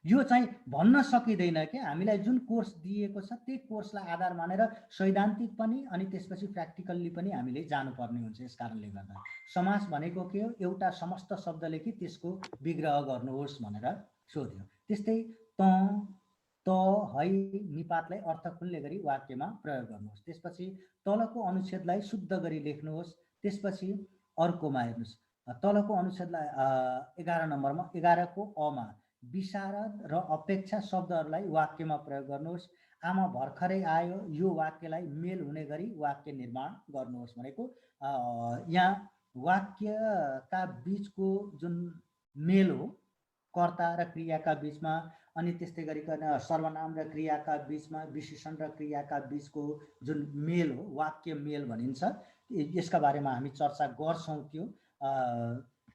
यो चाहिँ भन्न सकिँदैन कि हामीलाई जुन कोर्स दिएको छ त्यही कोर्सलाई आधार मानेर सैद्धान्तिक पनि अनि त्यसपछि प्र्याक्टिकल्ली पनि हामीले जानुपर्ने हुन्छ। यस कारणले गर्दा समास भनेको के हो, एउटा समस्त शब्दले कि त्यसको विग्रह गर्नुहोस् भनेर सोध्यो। त्यस्तै त है निपातलाई अर्थ खुल्ने गरी वाक्यमा प्रयोग गर्नुहोस्। त्यसपछि तलको अनुच्छेदलाई शुद्ध गरी लेख्नुहोस्। त्यसपछि अर्कोमा हेर्नुहोस्, तलको अनुच्छेदलाई 11 नम्बरमा 11 को अमा विशारद र अपेक्षा शब्दहरूलाई वाक्यमा प्रयोग गर्नुहोस्। आमा भर्खरै आयो यो वाक्यलाई मेल हुने गरी वाक्य निर्माण गर्नुहोस् भनेको यहाँ वाक्यका बीचको जुन मेल हो कर्ता र क्रियाका बीचमा, अनि त्यस्तै गरिकन सर्वनाम र क्रियाका बीचमा, विशेषण र क्रियाका बीचको जुन मेल हो वाक्य मेल भनिन्छ। यसका बारेमा हामी चर्चा गर्छौँ। त्यो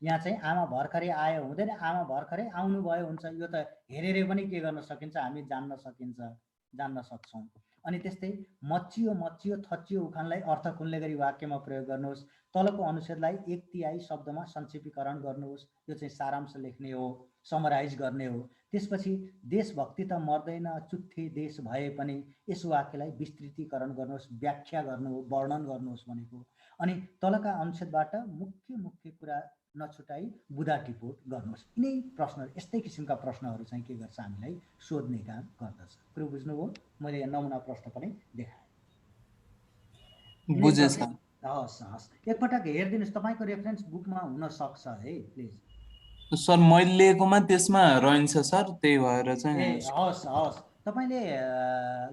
यहाँ चाहिँ आमा भर्खरै आयो हुँदैन, आमा भर्खरै आउनुभयो हुन्छ। यो त हेरेर पनि के गर्न सकिन्छ, हामी जान्न सक्छौँ। अनि त्यस्तै मचियो मचियो थचियो उखानलाई अर्थ खुल्ने गरी वाक्यमा प्रयोग गर्नुहोस्। तलको अनुच्छेदलाई 1/3 शब्दमा संक्षेपीकरण गर्नुहोस्। यो चाहिँ सारांश लेख्ने हो, समराइज गर्ने हो। त्यसपछि देशभक्ति त मर्दैन चुट्ठे देश भए पनि यस वाक्यलाई विस्तृतीकरण गर्नुहोस्, व्याख्या गर्नु, वर्णन गर्नुहोस् भनेको। अनि तलका अनुच्छेदबाट मुख्य कुरा नछुटाई बुदा टिपोट गर्नुहोस्। यिनै प्रश्न, यस्तै किसिमका प्रश्नहरू चाहिँ के गर्छ, हामीलाई सोध्ने काम गर्दछ। कुरो बुझ्नुभयो? मैले यहाँ नमुना प्रश्न पनि देखाएँ। बुझेँ सर। हस् एकपटक हेरिदिनुहोस्, तपाईँको रेफरेन्स बुकमा हुन सक्छ है प्लिज। सर मैले लिएकोमा त्यसमा रहन्छ सर, त्यही भएर चाहिँ हस् तपाईले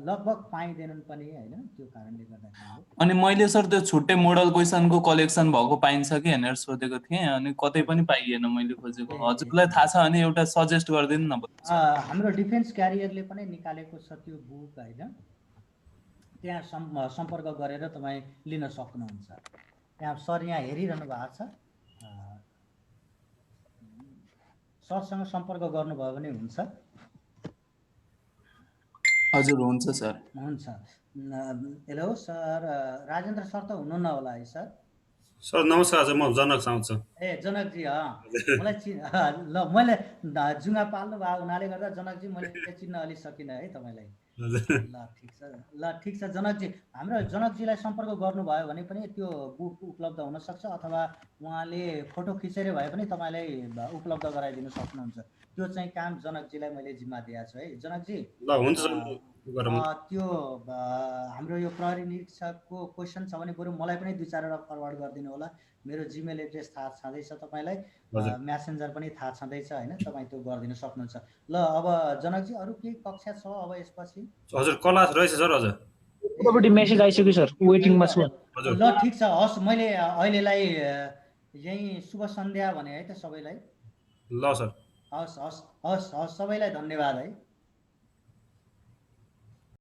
लगभग पाइँदैनन् पनि हैन, त्यो कारणले गर्दाखेरि। अनि मैले सर त्यो छुट्टै मोडल क्वेसनको कलेक्सन भएको पाइन्छ कि भनेर सोधेको थिएँ, अनि कतै पनि पाइएन मैले खोजेको। हजुरलाई थाहा छ भने एउटा सजेस्ट गरिदिनु न। हाम्रो डिफेन्स क्यारियरले पनि निकालेको छ त्यो बुक हैन, त्यहाँ सम्पर्क गरेर तपाईँ लिन सक्नुहुन्छ। यहाँ सर यहाँ हेरिरहनु भएको छ, सरसँग सम्पर्क गर्नुभयो भने हुन्छ। हजुर हुन्छ सर। हुन्छ। हेलो सर, राजेन्द्र सर त हुनुहुन्न होला है सर? सर नमस्कार, हजुर म जनक साउद। ए जनकजी, मलाई ल मैले जुङ्गा पाल्नु भएको हुनाले गर्दा जनकजी मैले चिन्न अलि सकिनँ है तपाईँलाई। ल ठिक छ जनकजी, हाम्रो जनकजीलाई सम्पर्क गर्नुभयो भने पनि त्यो बुक उपलब्ध हुनसक्छ, अथवा उहाँले फोटो खिचेर भए पनि तपाईँलाई उपलब्ध गराइदिनु सक्नुहुन्छ। त्यो चाहिँ काम जनकजीलाई मैले जिम्मा दिएको छु है जनकजी। ल हुन्छ सर। त्यो हाम्रो यो प्रहरी निरीक्षकको क्वेसन छ भने बरु मलाई पनि 2-4 वटा फरवर्ड गरिदिनु होला। मेरो जिमेल एड्रेस थाहा छँदैछ तपाईँलाई, म्यासेन्जर पनि थाहा छँदैछ हैन, तपाईँ त्यो गरिदिन सक्नुहुन्छ। ल अब जनकजी अरू केही कक्षा छ अब यसपछि? हजुर क्लास रहेछ सर। हजुर तपाईँको मेसेज आइसक्यो सर, वेटिङमा छु। ल ठिक छ, हस् मैले अहिलेलाई यही शुभ सन्ध्या भने है त सबैलाई। ल सर। हस् सबैलाई धन्यवाद है।